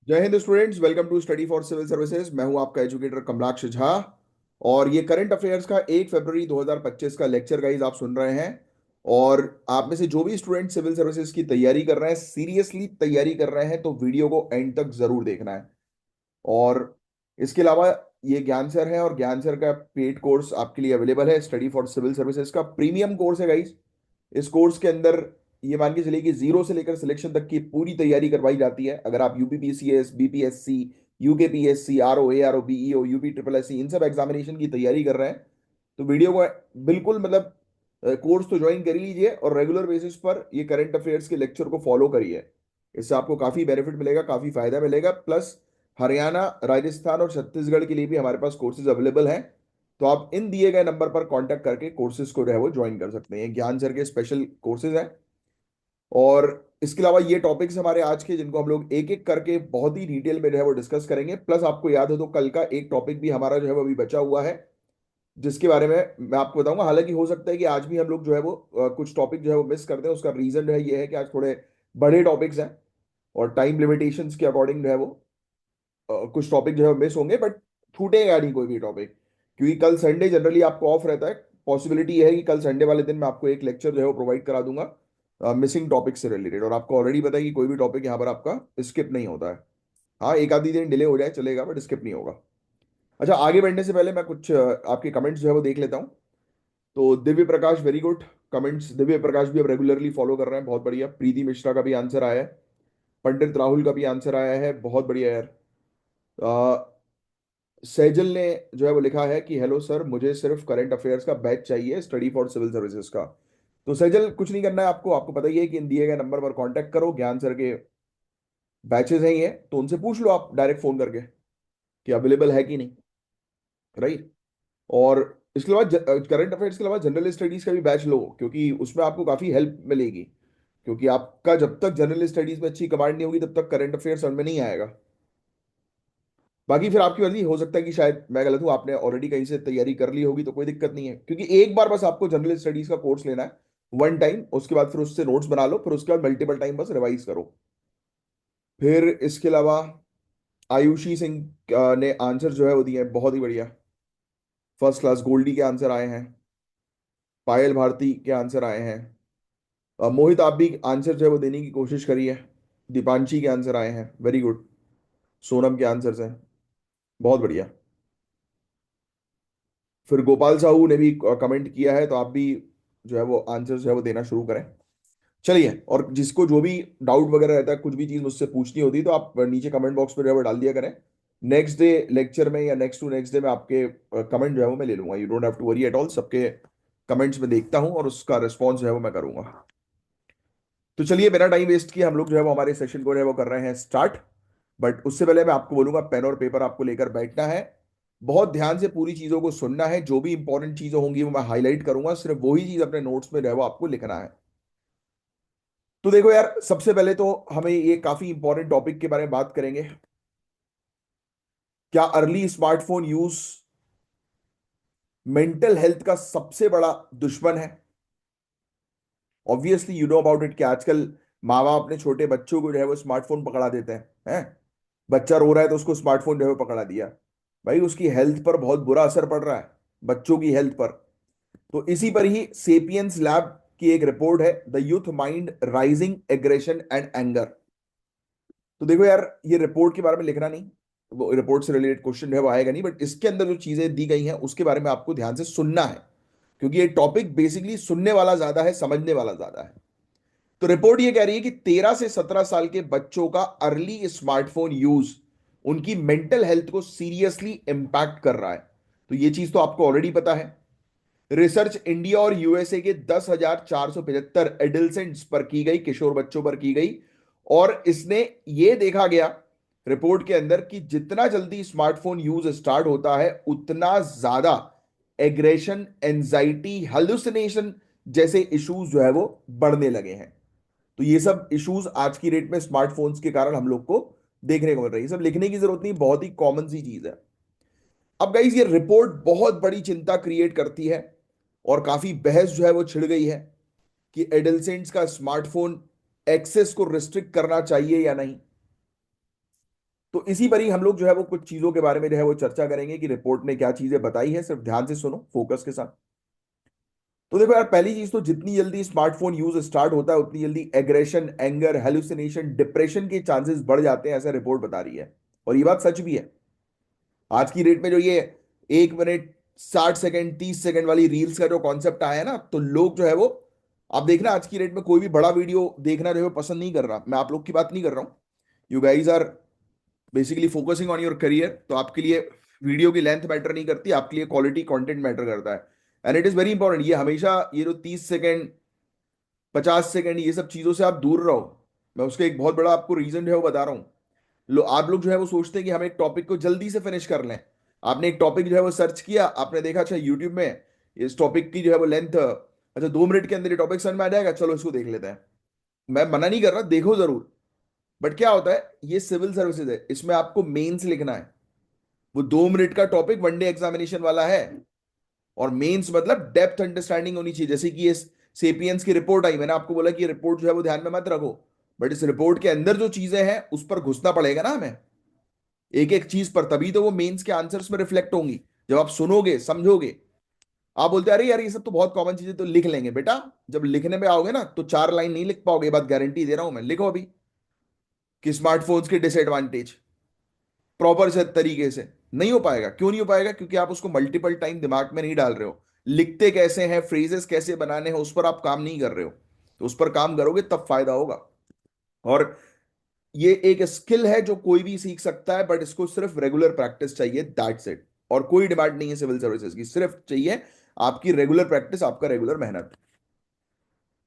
जय हिंद students, welcome to study for civil services. मैं हूं आपका एजुकेटर कमलाक्ष झा। और ये करंट अफेयर्स का 1 फरवरी 2025 का लेक्चर गाइज आप सुन रहे हैं। और आप में से जो भी स्टूडेंट सिविल सर्विसेज की तैयारी कर रहे हैं, सीरियसली तैयारी कर रहे हैं, तो वीडियो को एंड तक जरूर देखना है। और इसके अलावा ये ज्ञान सर है, और ज्ञान सर का पेड कोर्स आपके लिए अवेलेबल है। स्टडी फॉर सिविल सर्विसेज का प्रीमियम कोर्स है गाइज। इस कोर्स के अंदर ये मान के चलिए कि जीरो से लेकर सिलेक्शन तक की पूरी तैयारी करवाई जाती है। अगर आप UPPCS, BPSC, UKPSC, RO, ARO, BEO, UP triple SC, इन सब एग्जामिनेशन की तैयारी कर रहे हैं, तो वीडियो को बिल्कुल मतलब कोर्स तो ज्वाइन कर ही लीजिए, और रेगुलर बेसिस पर ये करंट अफेयर्स के लेक्चर को फॉलो करिए। इससे आपको काफी बेनिफिट मिलेगा, काफी फायदा मिलेगा। प्लस हरियाणा, राजस्थान और छत्तीसगढ़ के लिए भी हमारे पास कोर्सेज अवेलेबल हैं। तो आप इन दिए गए नंबर पर कांटेक्ट करके कोर्सेज को जो है वो ज्वाइन कर सकते हैं। ज्ञान सर के स्पेशल कोर्सेज हैं। और इसके अलावा ये टॉपिक्स हमारे आज के, जिनको हम लोग एक एक करके बहुत ही डिटेल में जो है वो डिस्कस करेंगे। प्लस आपको याद हो तो कल का एक टॉपिक भी हमारा जो है वो अभी बचा हुआ है, जिसके बारे में मैं आपको बताऊंगा। हालांकि हो सकता है कि आज भी हम लोग जो है वो कुछ टॉपिक जो है वो मिस कर दें। उसका रीजन जो है ये है कि आज थोड़े बड़े टॉपिक्स हैं, और टाइम लिमिटेशंस के अकॉर्डिंग जो है वो कुछ टॉपिक जो है मिस होंगे, बट छूटेगा नहीं कोई भी टॉपिक, क्योंकि कल संडे जनरली आपको ऑफ रहता है। पॉसिबिलिटी है कि कल संडे वाले दिन मैं आपको एक लेक्चर जो है वो प्रोवाइड करा दूंगा मिसिंग टॉपिक से रिलेटेड। और आपको ऑलरेडी पता है कि कोई भी टॉपिक यहाँ पर आपका स्किप नहीं होता है। हाँ, एक आधी दिन डिले हो जाए चलेगा, बट स्किप नहीं होगा। अच्छा, आगे बढ़ने से पहले मैं कुछ आपके कमेंट्स जो है वो देख लेता हूँ। तो Divya Prakash, very good comments. Divya Prakash भी अब रेगुलरली फॉलो कर रहे हैं, बहुत बढ़िया। प्रीति मिश्रा का भी आंसर आया है। पंडित राहुल का भी आंसर आया है, बहुत बढ़िया यार। सैजल ने जो है वो लिखा है कि हेलो सर, मुझे सिर्फ करंट अफेयर्स का बैच चाहिए, स्टडी फॉर सिविल सर्विसेज का। तो सैजल, कुछ नहीं करना है आपको। आपको पता ही है कि इन दिए गए नंबर पर कांटेक्ट करो, ज्ञान सर के बैचेस हैं ये, तो उनसे पूछ लो आप डायरेक्ट फोन करके कि अवेलेबल है कि नहीं। राइट। और इसके अलावा करंट अफेयर्स के अलावा जनरल स्टडीज का भी बैच लो, क्योंकि उसमें आपको काफी हेल्प मिलेगी। क्योंकि आपका जब तक जनरल स्टडीज में अच्छी कमांड नहीं होगी, तब तक करंट अफेयर्स समझ में नहीं आएगा। बाकी फिर आपकी मर्जी, हो सकता है कि शायद मैं गलत हूं, आपने ऑलरेडी कहीं से तैयारी कर ली होगी, तो कोई दिक्कत नहीं है। क्योंकि एक बार बस आपको जनरल स्टडीज का कोर्स लेना है, वन टाइम। उसके बाद फिर उससे नोट्स बना लो, फिर उसके बाद मल्टीपल टाइम बस रिवाइज करो। फिर इसके अलावा आयुषी सिंह ने आंसर जो है वो दिए हैं, बहुत ही बढ़िया। First class. गोल्डी के आंसर आए हैं। पायल भारती के आंसर आए हैं। मोहित, आप भी आंसर जो है वो देने की कोशिश करिए। दीपांशी के आंसर आए हैं, वेरी गुड। सोनम के आंसर्स हैं, बहुत बढ़िया। फिर गोपाल साहू ने भी कमेंट किया है, तो आप भी जो है वो आंसर जो है वो देना शुरू करें। चलिए, और जिसको जो भी डाउट वगैरह रहता है, कुछ भी चीज मुझसे पूछनी होती है, तो आप नीचे कमेंट बॉक्स में जो है वो डाल दिया करें। नेक्स्ट डे लेक्चर में या नेक्स्ट टू नेक्स्ट डे में आपके कमेंट जो है वो मैं ले लूंगा। You don't have to worry at all. सबके कमेंट्स में देखता हूँ, और उसका रिस्पॉन्स जो है वो मैं करूंगा। तो चलिए, बिना टाइम वेस्ट किए हम लोग जो है वो हमारे सेशन को जो है वो कर रहे हैं स्टार्ट। बट उससे पहले मैं आपको बोलूंगा, पेन और पेपर आपको लेकर बैठना है। बहुत ध्यान से पूरी चीजों को सुनना है। जो भी इंपॉर्टेंट चीजें होंगी वो मैं हाईलाइट करूंगा, सिर्फ वही चीज अपने नोट्स में जो है वो आपको लिखना है। तो देखो यार, सबसे पहले तो हमें ये काफी इंपॉर्टेंट टॉपिक के बारे में बात करेंगे। क्या early smartphone use mental health का सबसे बड़ा दुश्मन है? Obviously you know about it कि आजकल माँ बाप अपने छोटे बच्चों को जो है वो स्मार्टफोन पकड़ा देते हैं। बच्चा रो रहा है तो उसको स्मार्टफोन जो है वो पकड़ा दिया। भाई, उसकी हेल्थ पर बहुत बुरा असर पड़ रहा है, बच्चों की हेल्थ पर। तो इसी पर ही सेपियंस लैब की एक रिपोर्ट है, the youth mind rising aggression and anger. तो देखो यार, ये रिपोर्ट के बारे में लिखना नहीं, वो रिपोर्ट से रिलेटेड क्वेश्चन है वो आएगा नहीं, बट इसके अंदर जो चीजें दी गई हैं उसके बारे में आपको ध्यान से सुनना है। क्योंकि ये टॉपिक बेसिकली सुनने वाला ज्यादा है, समझने वाला ज्यादा है। तो रिपोर्ट ये कह रही है कि 13 से 17 साल के बच्चों का अर्ली स्मार्टफोन यूज उनकी मेंटल हेल्थ को सीरियसली इंपैक्ट कर रहा है। तो ये चीज तो आपको ऑलरेडी पता है। रिसर्च इंडिया और यूएसए के 10,475 एडल्सेंट्स पर की गई, किशोर बच्चों पर की गई। और इसने ये देखा गया रिपोर्ट के अंदर कि जितना जल्दी स्मार्टफोन यूज स्टार्ट होता है, उतना ज्यादा एग्रेशन, एंजाइटी, हेलुसिनेशन जैसे इश्यूज जो है वो बढ़ने लगे हैं। तो ये सब इश्यूज आज की डेट में स्मार्टफोन्स के कारण हम लोग को देखने को मिल रही है। सब लिखने की जरूरत नहीं, बहुत ही कॉमन सी चीज है। अब गाइस, ये रिपोर्ट बहुत बड़ी चिंता क्रिएट करती है, और काफी बहस जो है वो छिड़ गई है कि एडल्सेंट्स का स्मार्टफोन एक्सेस को रिस्ट्रिक्ट करना चाहिए या नहीं। तो इसी पर ही हम लोग जो है वो कुछ चीजों के बारे में जो है वो चर्चा करेंगे कि रिपोर्ट ने क्या चीजें बताई है। सिर्फ ध्यान से सुनो, फोकस के साथ। तो देखो यार, पहली चीज तो जितनी जल्दी स्मार्टफोन यूज स्टार्ट होता है उतनी जल्दी एग्रेशन, एंगर, हेलुसिनेशन, डिप्रेशन के चांसेस बढ़ जाते हैं, ऐसा रिपोर्ट बता रही है। और ये बात सच भी है। आज की डेट में जो ये 1 मिनट 60 सेकंड 30 सेकंड वाली रील्स का जो कॉन्सेप्ट आया है ना, तो लोग जो है वो, आप देखना आज की डेट में कोई भी बड़ा वीडियो देखना जो है वो पसंद नहीं कर रहा। मैं आप लोग की बात नहीं कर रहा हूँ। You guys are basically focusing on your career, तो आपके लिए वीडियो की लेंथ मैटर नहीं करती, आपके लिए क्वालिटी कंटेंट मैटर करता है। And it is very important, ये हमेशा ये जो 30 सेकंड 50 सेकंड ये सब चीजों से आप दूर रहो। मैं उसका एक बहुत बड़ा आपको रीजन जो है वो बता रहा हूँ। आप लोग जो है वो सोचते हैं कि हम एक टॉपिक को जल्दी से फिनिश कर लें। आपने एक टॉपिक जो है वो सर्च किया, आपने देखा अच्छा यूट्यूब में इस टॉपिक की जो है वो लेंथ, अच्छा 2 मिनट के अंदर ये टॉपिक समझ में आ जाएगा, चलो इसको देख लेते हैं। मैं मना नहीं कर रहा, देखो जरूर। बट क्या होता है, ये सिविल सर्विसेज है, इसमें आपको मेंस लिखना है। वो 2 मिनट का टॉपिक वनडे एग्जामिनेशन वाला है। और मेंस मतलब डेप्थ अंडरस्टैंडिंग होनी चाहिए। जैसे कि ये सेपियंस की रिपोर्ट आई, मैंने आपको बोला कि ये रिपोर्ट जो है वो ध्यान में मत रखो, बट इस रिपोर्ट के अंदर जो चीजें हैं उस पर घुसना पड़ेगा ना हमें, एक एक चीज पर, तभी तो वो मेंस के आंसर्स में रिफ्लेक्ट होंगी। जब आप सुनोगे समझोगे। आप बोलते हैं अरे यार ये सब तो बहुत कॉमन चीजें, तो लिख लेंगे बेटा। जब लिखने में आओगे ना तो 4 लाइन नहीं लिख पाओगे, ये बात गारंटी दे रहा हूं मैं। लिखो अभी कि स्मार्टफोन्स के डिसएडवांटेज प्रॉपर से तरीके से। नहीं हो पाएगा। क्यों नहीं हो पाएगा? क्योंकि आप उसको मल्टीपल टाइम दिमाग में नहीं डाल रहे हो। लिखते कैसे हैं, फ्रेजेस कैसे बनाने हैं, उस पर आप काम नहीं कर रहे हो। तो उस पर काम करोगे तब फायदा होगा। और ये एक स्किल है जो कोई भी सीख सकता है, बट इसको सिर्फ रेगुलर प्रैक्टिस चाहिए, दैट्स इट। और कोई डिमांड नहीं है सिविल सर्विसेज की, सिर्फ चाहिए आपकी रेगुलर प्रैक्टिस, आपका रेगुलर मेहनत।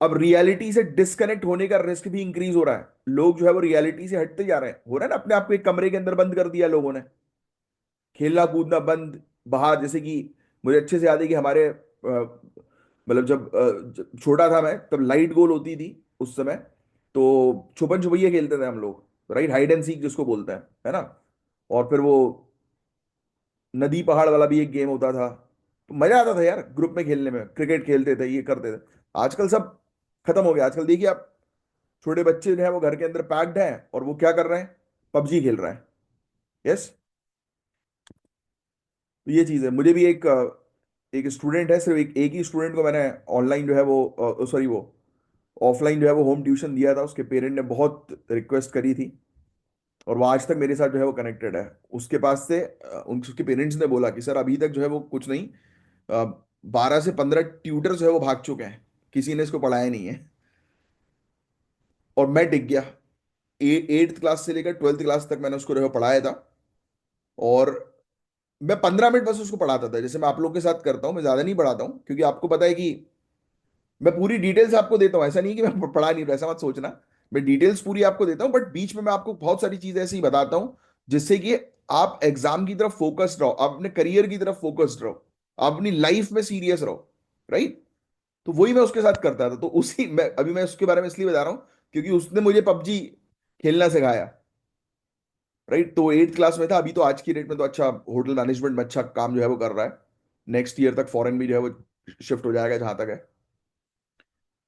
अब रियलिटी से डिस्कनेक्ट होने का रिस्क भी इंक्रीज हो रहा है। लोग जो है वो रियलिटी से हटते जा रहे हैं, हो रहा है ना, अपने आप को एक कमरे के अंदर बंद कर दिया लोगों ने, खेलना कूदना बंद। बाहर जैसे कि मुझे अच्छे से याद है कि हमारे मतलब जब छोटा था मैं, तब लाइट गोल होती थी उस समय। तो छुपन छुपैया खेलते थे हम लोग, राइट, हाइड एंड सीक जिसको बोलते हैं, है ना। और फिर वो नदी पहाड़ वाला भी एक गेम होता था। तो मजा आता था यार ग्रुप में खेलने में, क्रिकेट खेलते थे, ये करते थे। आजकल सब खत्म हो गया। आजकल देखिए आप, छोटे बच्चे जो है वो घर के अंदर पैक्ड हैं और वो क्या कर रहे हैं, पबजी खेल रहे हैं। यस। तो ये चीज है। मुझे भी एक स्टूडेंट है, सिर्फ एक ही स्टूडेंट को मैंने ऑनलाइन जो है वो सॉरी वो ऑफलाइन जो है वो होम ट्यूशन दिया था। उसके पेरेंट ने बहुत रिक्वेस्ट करी थी, और वो आज तक मेरे साथ जो है वो कनेक्टेड है। उसके पास से उसके पेरेंट्स ने बोला कि सर अभी तक जो है वो कुछ नहीं, 12 से 15 ट्यूटर जो है वो भाग चुके हैं, किसी ने इसको पढ़ाया नहीं है। और मैं टिक गया। 8th क्लास से लेकर 12th क्लास तक मैंने उसको जो है पढ़ाया था। और मैं 15 मिनट बस उसको पढ़ाता था, जैसे मैं आप लोग के साथ करता हूँ। मैं ज्यादा नहीं पढ़ाता हूँ, क्योंकि आपको पता है कि मैं पूरी डिटेल्स आपको देता हूँ। ऐसा नहीं कि मैं पढ़ा नहीं रहा, ऐसा मत सोचना। मैं डिटेल्स पूरी आपको देता हूँ, बट बीच में मैं आपको बहुत सारी चीजें ऐसी ही बताता हूँ जिससे कि आप एग्जाम की तरफ फोकस्ड रहो, आप अपने करियर की तरफ फोकस्ड रहो, आप अपनी लाइफ में सीरियस रहो। राइट। तो वही मैं उसके साथ करता था। तो उसी मैं अभी मैं उसके बारे में इसलिए बता रहा हूँ क्योंकि उसने मुझे पबजी खेलना सिखाया। राइट। तो 8th क्लास में था। अभी तो आज की डेट में तो अच्छा होटल मैनेजमेंट में अच्छा काम जो है वो कर रहा है। नेक्स्ट ईयर तक फॉरेन भी जो है वो शिफ्ट हो जाएगा जहां तक है।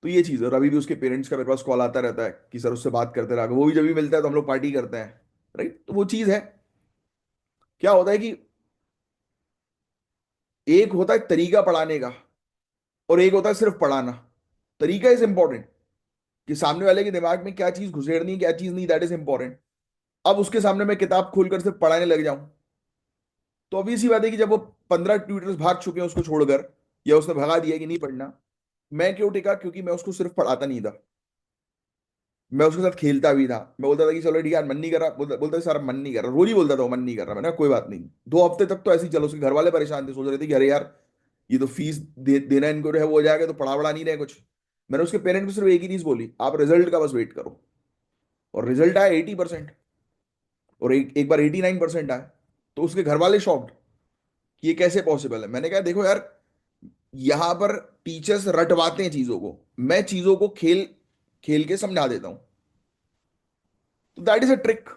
तो ये चीज़ है। और अभी भी उसके पेरेंट्स का मेरे पास कॉल आता रहता है कि सर उससे बात करते रहा, वो भी जब भी मिलता है तो हम लोग पार्टी करते हैं। राइट। तो वो चीज़ है। क्या होता है कि एक होता है तरीका पढ़ाने का, और एक होता है सिर्फ पढ़ाना। तरीका इज इंपॉर्टेंट, कि सामने वाले के दिमाग में क्या चीज घुसेड़नी है क्या चीज नहीं, दैट इज इंपॉर्टेंट। अब उसके सामने मैं किताब खोलकर सिर्फ पढ़ाने लग जाऊं, तो अभी सी बात है कि जब वो 15 ट्यूटर्स भाग चुके हैं उसको छोड़कर, या उसने भगा दिया कि नहीं पढ़ना, मैं क्यों टिका? क्योंकि मैं उसको सिर्फ पढ़ाता नहीं था, मैं उसके साथ खेलता भी था। मैं बोलता था कि चलो ठीक है यार, मन नहीं कर रहा, बोलता था सर मन नहीं कर रहा, रोज ही बोलता था वो मन नहीं कर रहा। मैंने कहा, कोई बात नहीं। 2 हफ्ते तक तो ऐसे ही चलो। उसके घर वाले परेशान थे, सोच रहे थे कि अरे यार ये तो फीस देना इनको जो है वो हो जाएगा, तो पढ़ा वढ़ा नहीं रहे कुछ। मैंने उसके पेरेंट्स को सिर्फ एक ही चीज बोली, आप रिजल्ट का बस वेट करो। और रिजल्ट आया 80%, और एक बार 89% आया। तो उसके घर वाले शॉक्ड कि ये कैसे पॉसिबल है। मैंने कहा देखो यार, यहां पर टीचर्स रटवाते हैं चीजों को, मैं चीजों को खेल खेल के समझा देता हूं। तो दैट इज अ ट्रिक।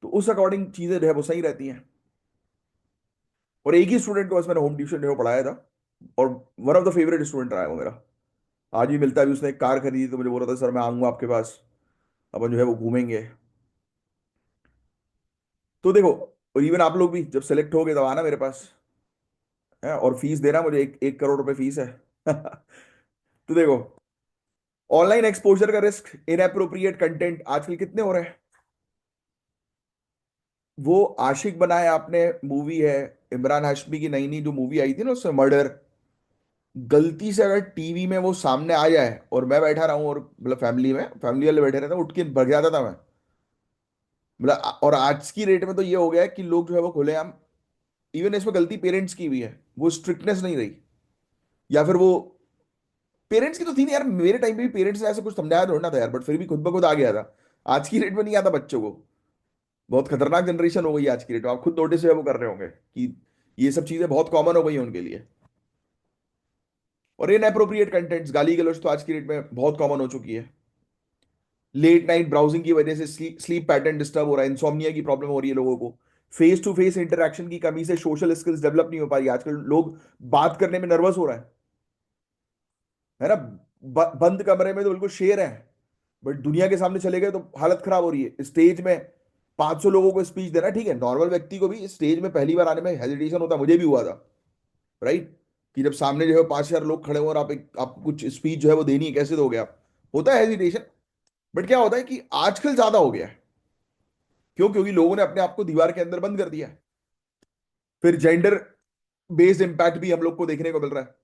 तो उस अकॉर्डिंग चीजें जो है वो सही रहती हैं। और एक ही स्टूडेंट को बस मैंने होम ट्यूशन जो है वो पढ़ाया था, और one of the favourite student रहा है वो मेरा। आज भी मिलता है। अभी उसने एक कार खरीदी तो मुझे बोल रहा था सर मैं आऊंगा आपके पास, अपन जो है वो घूमेंगे। तो देखो, और इवन आप लोग भी जब सेलेक्ट हो गए तब आना मेरे पास है, और फीस देना मुझे, 1 करोड़ रुपए फीस है। तो देखो, ऑनलाइन एक्सपोजर का रिस्क, इनएप्रोप्रिएट कंटेंट आजकल कितने हो रहे हैं। वो आशिक बनाए आपने मूवी है, इमरान हाशमी की नई नई जो मूवी आई थी ना, उसमें मर्डर, गलती से अगर टीवी में वो सामने आ जाए और मैं बैठा रहा हूं, और मतलब फैमिली वाले बैठे रहते, उठ के भग जाता था मैं। मतलब और आज की रेट में तो ये हो गया है कि लोग जो है वो खुलेआम, इवन इसमें गलती पेरेंट्स की भी है, वो स्ट्रिक्टनेस नहीं रही, या फिर वो पेरेंट्स की तो थी नहीं यार, मेरे टाइम पे भी पेरेंट्स ने ऐसा कुछ समझाया थोड़ा था यार, बट फिर भी खुद ब खुद आ गया था। आज की डेट में नहीं आता बच्चों को। बहुत खतरनाक जनरेशन हो गई है आज की डेट में, आप खुद नोटिस वो कर रहे होंगे कि ये सब चीजें बहुत कॉमन हो गई हैं उनके लिए। और इनएप्रोप्रिएट कंटेंट्स, गाली गलौज तो आज की डेट में बहुत कॉमन हो चुकी है। लेट नाइट ब्राउजिंग की वजह से स्लीप पैटर्न डिस्टर्ब हो रहा है, इंसोम्निया की प्रॉब्लम हो रही है लोगों को। फेस टू फेस इंटरेक्शन की कमी से सोशल स्किल्स डेवलप नहीं हो पा रही, आजकल लोग बात करने में नर्वस हो रहे हैं, है ना। बंद कमरे में तो बिल्कुल शेर है, बट दुनिया के सामने चले गए तो हालत खराब हो रही है। स्टेज में 500 लोगों को स्पीच देना, ठीक है, नॉर्मल व्यक्ति को भी स्टेज में पहली बार आने में हेजिटेशन होता है, मुझे भी हुआ था, राइट। कि जब सामने जो है 5,000 लोग खड़े हो और आपको कुछ स्पीच जो है वो देनी है, कैसे दोगे आप, होता है हेजिटेशन। बट क्या होता है कि आजकल ज्यादा हो गया है, क्यों, क्योंकि लोगों ने अपने आप को दीवार के अंदर बंद कर दिया है। फिर जेंडर बेस्ड इंपैक्ट भी हम लोग को देखने को मिल रहा है।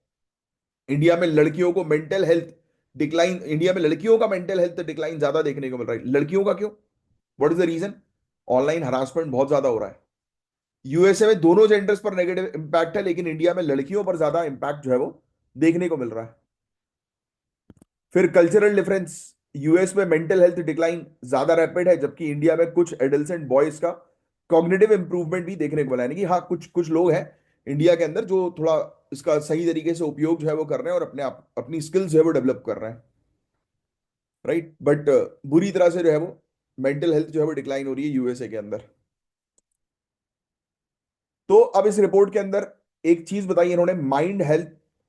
इंडिया में लड़कियों को मेंटल हेल्थ डिक्लाइन, इंडिया में लड़कियों का मेंटल हेल्थ डिक्लाइन ज्यादा देखने को मिल रहा है। लड़कियों का क्यों, what is the reason? Online harassment बहुत ज्यादा हो रहा है। यूएसए में दोनों जेंडर्स पर नेगेटिव इंपैक्ट है, लेकिन इंडिया में लड़कियों पर ज्यादा इंपैक्ट जो है वो देखने को मिल रहा है। फिर कल्चरल डिफरेंस, यूएस में मेंटल हेल्थ डिक्लाइन ज्यादा रैपिड है, जबकि इंडिया में कुछ एडल्सेंट बॉयज का कॉग्निटिव इंप्रूवमेंट भी देखने को मिला है। यानी कि हाँ, कुछ कुछ लोग हैं इंडिया के अंदर जो थोड़ा इसका सही तरीके से उपयोग जो है वो कर रहे हैं, और अपने आप अपनी स्किल्स जो है वो डेवलप कर रहे हैं, राइट। बट बुरी तरह से जो है वो मेंटल हेल्थ जो है वो डिक्लाइन हो रही है यूएसए के अंदर। तो अब इस रिपोर्ट के अंदर एक चीज बताई इन्होंने, माइंड हेल्थ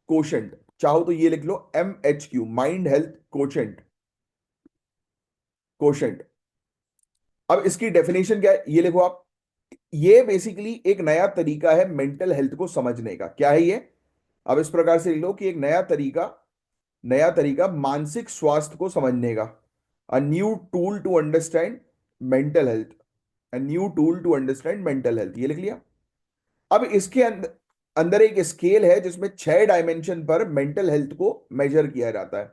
कोशेंट, चाहो तो ये लिख लो MHQ, mind health quotient, quotient. अब इसकी डेफिनेशन क्या है ये लिखो आप। ये बेसिकली एक नया तरीका है मेंटल हेल्थ को समझने का। क्या है ये? अब इस प्रकार से लिख लो कि एक नया तरीका मानसिक स्वास्थ्य को समझने का। A new tool to understand mental health, a new tool to understand mental health, ये लिख लिया। अब इसके अंदर अंदर एक स्केल है जिसमें 6 डायमेंशन पर मेंटल हेल्थ को मेजर किया जाता है,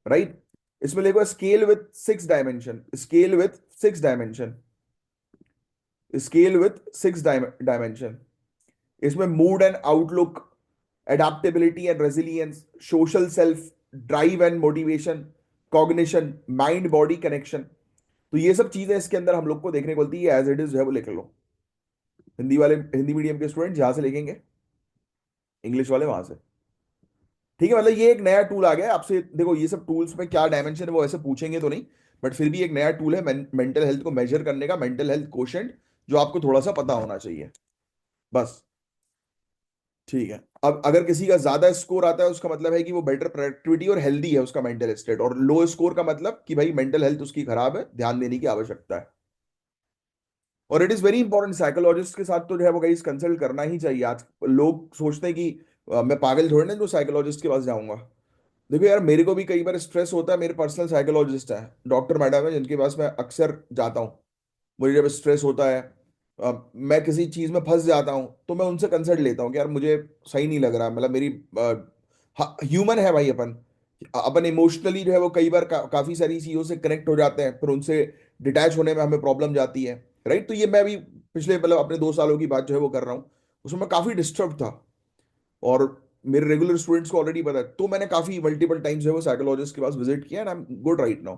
राइट। इसमें देखो, स्केल विथ 6 डायमेंशन, इसमें mood and outlook, adaptability and resilience, social self, drive and motivation, cognition, mind body connection. तो ये सब चीजें इसके अंदर हम लोग को देखने को मिलती है। एज इट इज जो है वो लिख लो। हिंदी मीडियम के स्टूडेंट जहां से लिखेंगे, इंग्लिश वाले वहां से, ठीक है। मतलब ये एक नया टूल आ गया है आपसे, देखो ये सब टूल्स में क्या डायमेंशन है वो ऐसे पूछेंगे तो नहीं, बट फिर भी एक नया टूल है मेंटल हेल्थ को मेजर करने का, मेंटल हेल्थ कोशेंट, जो आपको थोड़ा सा पता होना चाहिए, बस। ठीक है। अब अगर किसी का ज्यादा स्कोर आता है, उसका मतलब है कि वो बेटर प्रोडक्टिविटी और हेल्दी है उसका मेंटल स्टेट, और लो स्कोर का मतलब कि भाई मेंटल हेल्थ उसकी खराब है, ध्यान देने की आवश्यकता है। और it is very important, psychologist के साथ तो जो है वो गाइस कंसल्ट करना ही चाहिए। आज लोग सोचते हैं कि मैं पागल थोड़ी ना जो साइकोलॉजिस्ट के पास जाऊंगा। देखो यार, मेरे को भी कई बार स्ट्रेस होता है, मेरे पर्सनल साइकोलॉजिस्ट है, डॉक्टर मैडम है, जिनके पास मैं अक्सर जाता हूँ। मुझे जब स्ट्रेस होता है, मैं किसी चीज में फंस जाता हूँ, तो मैं उनसे कंसल्ट लेता हूँ कि यार मुझे सही नहीं लग रहा, मतलब मेरी ह्यूमन है भाई अपन। अपन इमोशनली जो है वो कई बार काफी सारी चीजों से कनेक्ट हो जाते हैं, फिर उनसे डिटैच होने में हमें प्रॉब्लम जाती है, राइट। तो ये मैं भी पिछले मतलब अपने 2 सालों की बात जो है वो कर रहा हूँ, उसमें मैं काफी डिस्टर्ब था। और मेरे रेगुलर स्टूडेंट्स को ऑलरेडी पता है, तो मैंने काफी मल्टीपल टाइम्स जो है वो साइकोलॉजिस्ट के पास विजिट किया, and I am good right now.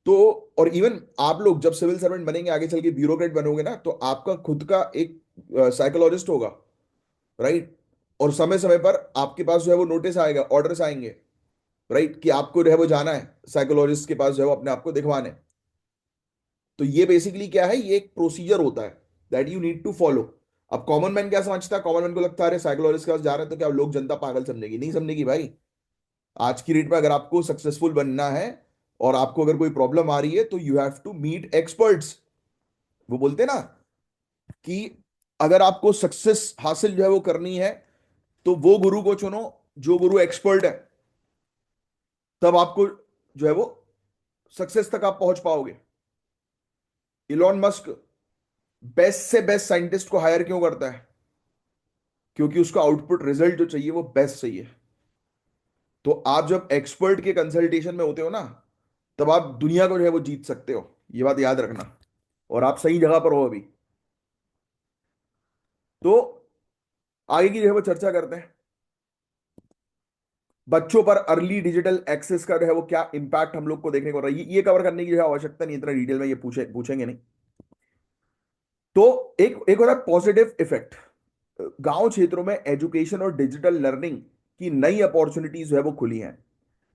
तो और इवन आप लोग जब सिविल सर्वेंट बनेंगे, आगे चल के ब्यूरोक्रेट बनोगे ना, तो आपका खुद का एक साइकोलॉजिस्ट होगा, राइट। और समय समय पर आपके पास जो है वो नोटिस आएगा, ऑर्डर्स आएंगे, राइट, कि आपको जो है वो जाना है साइकोलॉजिस्ट के पास जो है वो अपने आप को दिखवाने। तो ये बेसिकली क्या है, ये एक प्रोसीजर होता है that you need to follow. अब कॉमन मैन क्या समझता है, कॉमन मैन को लगता है अरे साइकोलॉजिस्ट के पास जा रहे हैं तो क्या लोग जनता पागल समझेगी, नहीं समझेगी भाई। आज की डेट में अगर आपको सक्सेसफुल बनना है और आपको अगर कोई प्रॉब्लम आ रही है, तो you have to meet experts. वो बोलते हैं ना, कि अगर आपको सक्सेस हासिल जो है वो करनी है, तो वो गुरु को चुनो जो गुरु एक्सपर्ट है, तब आपको जो है वो सक्सेस तक आप पहुंच पाओगे। इलॉन मस्क बेस्ट से बेस्ट साइंटिस्ट को हायर क्यों करता है? क्योंकि उसका आउटपुट रिजल्ट जो चाहिए वो बेस्ट चाहिए। तो आप जब एक्सपर्ट के कंसल्टेशन में होते हो ना, तब आप दुनिया को जो है वो जीत सकते हो। ये बात याद रखना। और आप सही जगह पर हो अभी। तो आगे की जो है वो चर्चा करते हैं। बच्चों पर अर्ली डिजिटल एक्सेस का जो है वो क्या इंपैक्ट हम लोग को देखने को रहा है, ये कवर करने की जो है आवश्यकता नहीं, इतना डिटेल में ये पूछेंगे नहीं। तो एक एक होता है पॉजिटिव इफेक्ट। गांव क्षेत्रों में एजुकेशन और डिजिटल लर्निंग की नई अपॉर्चुनिटीज जो है वो खुली हैं।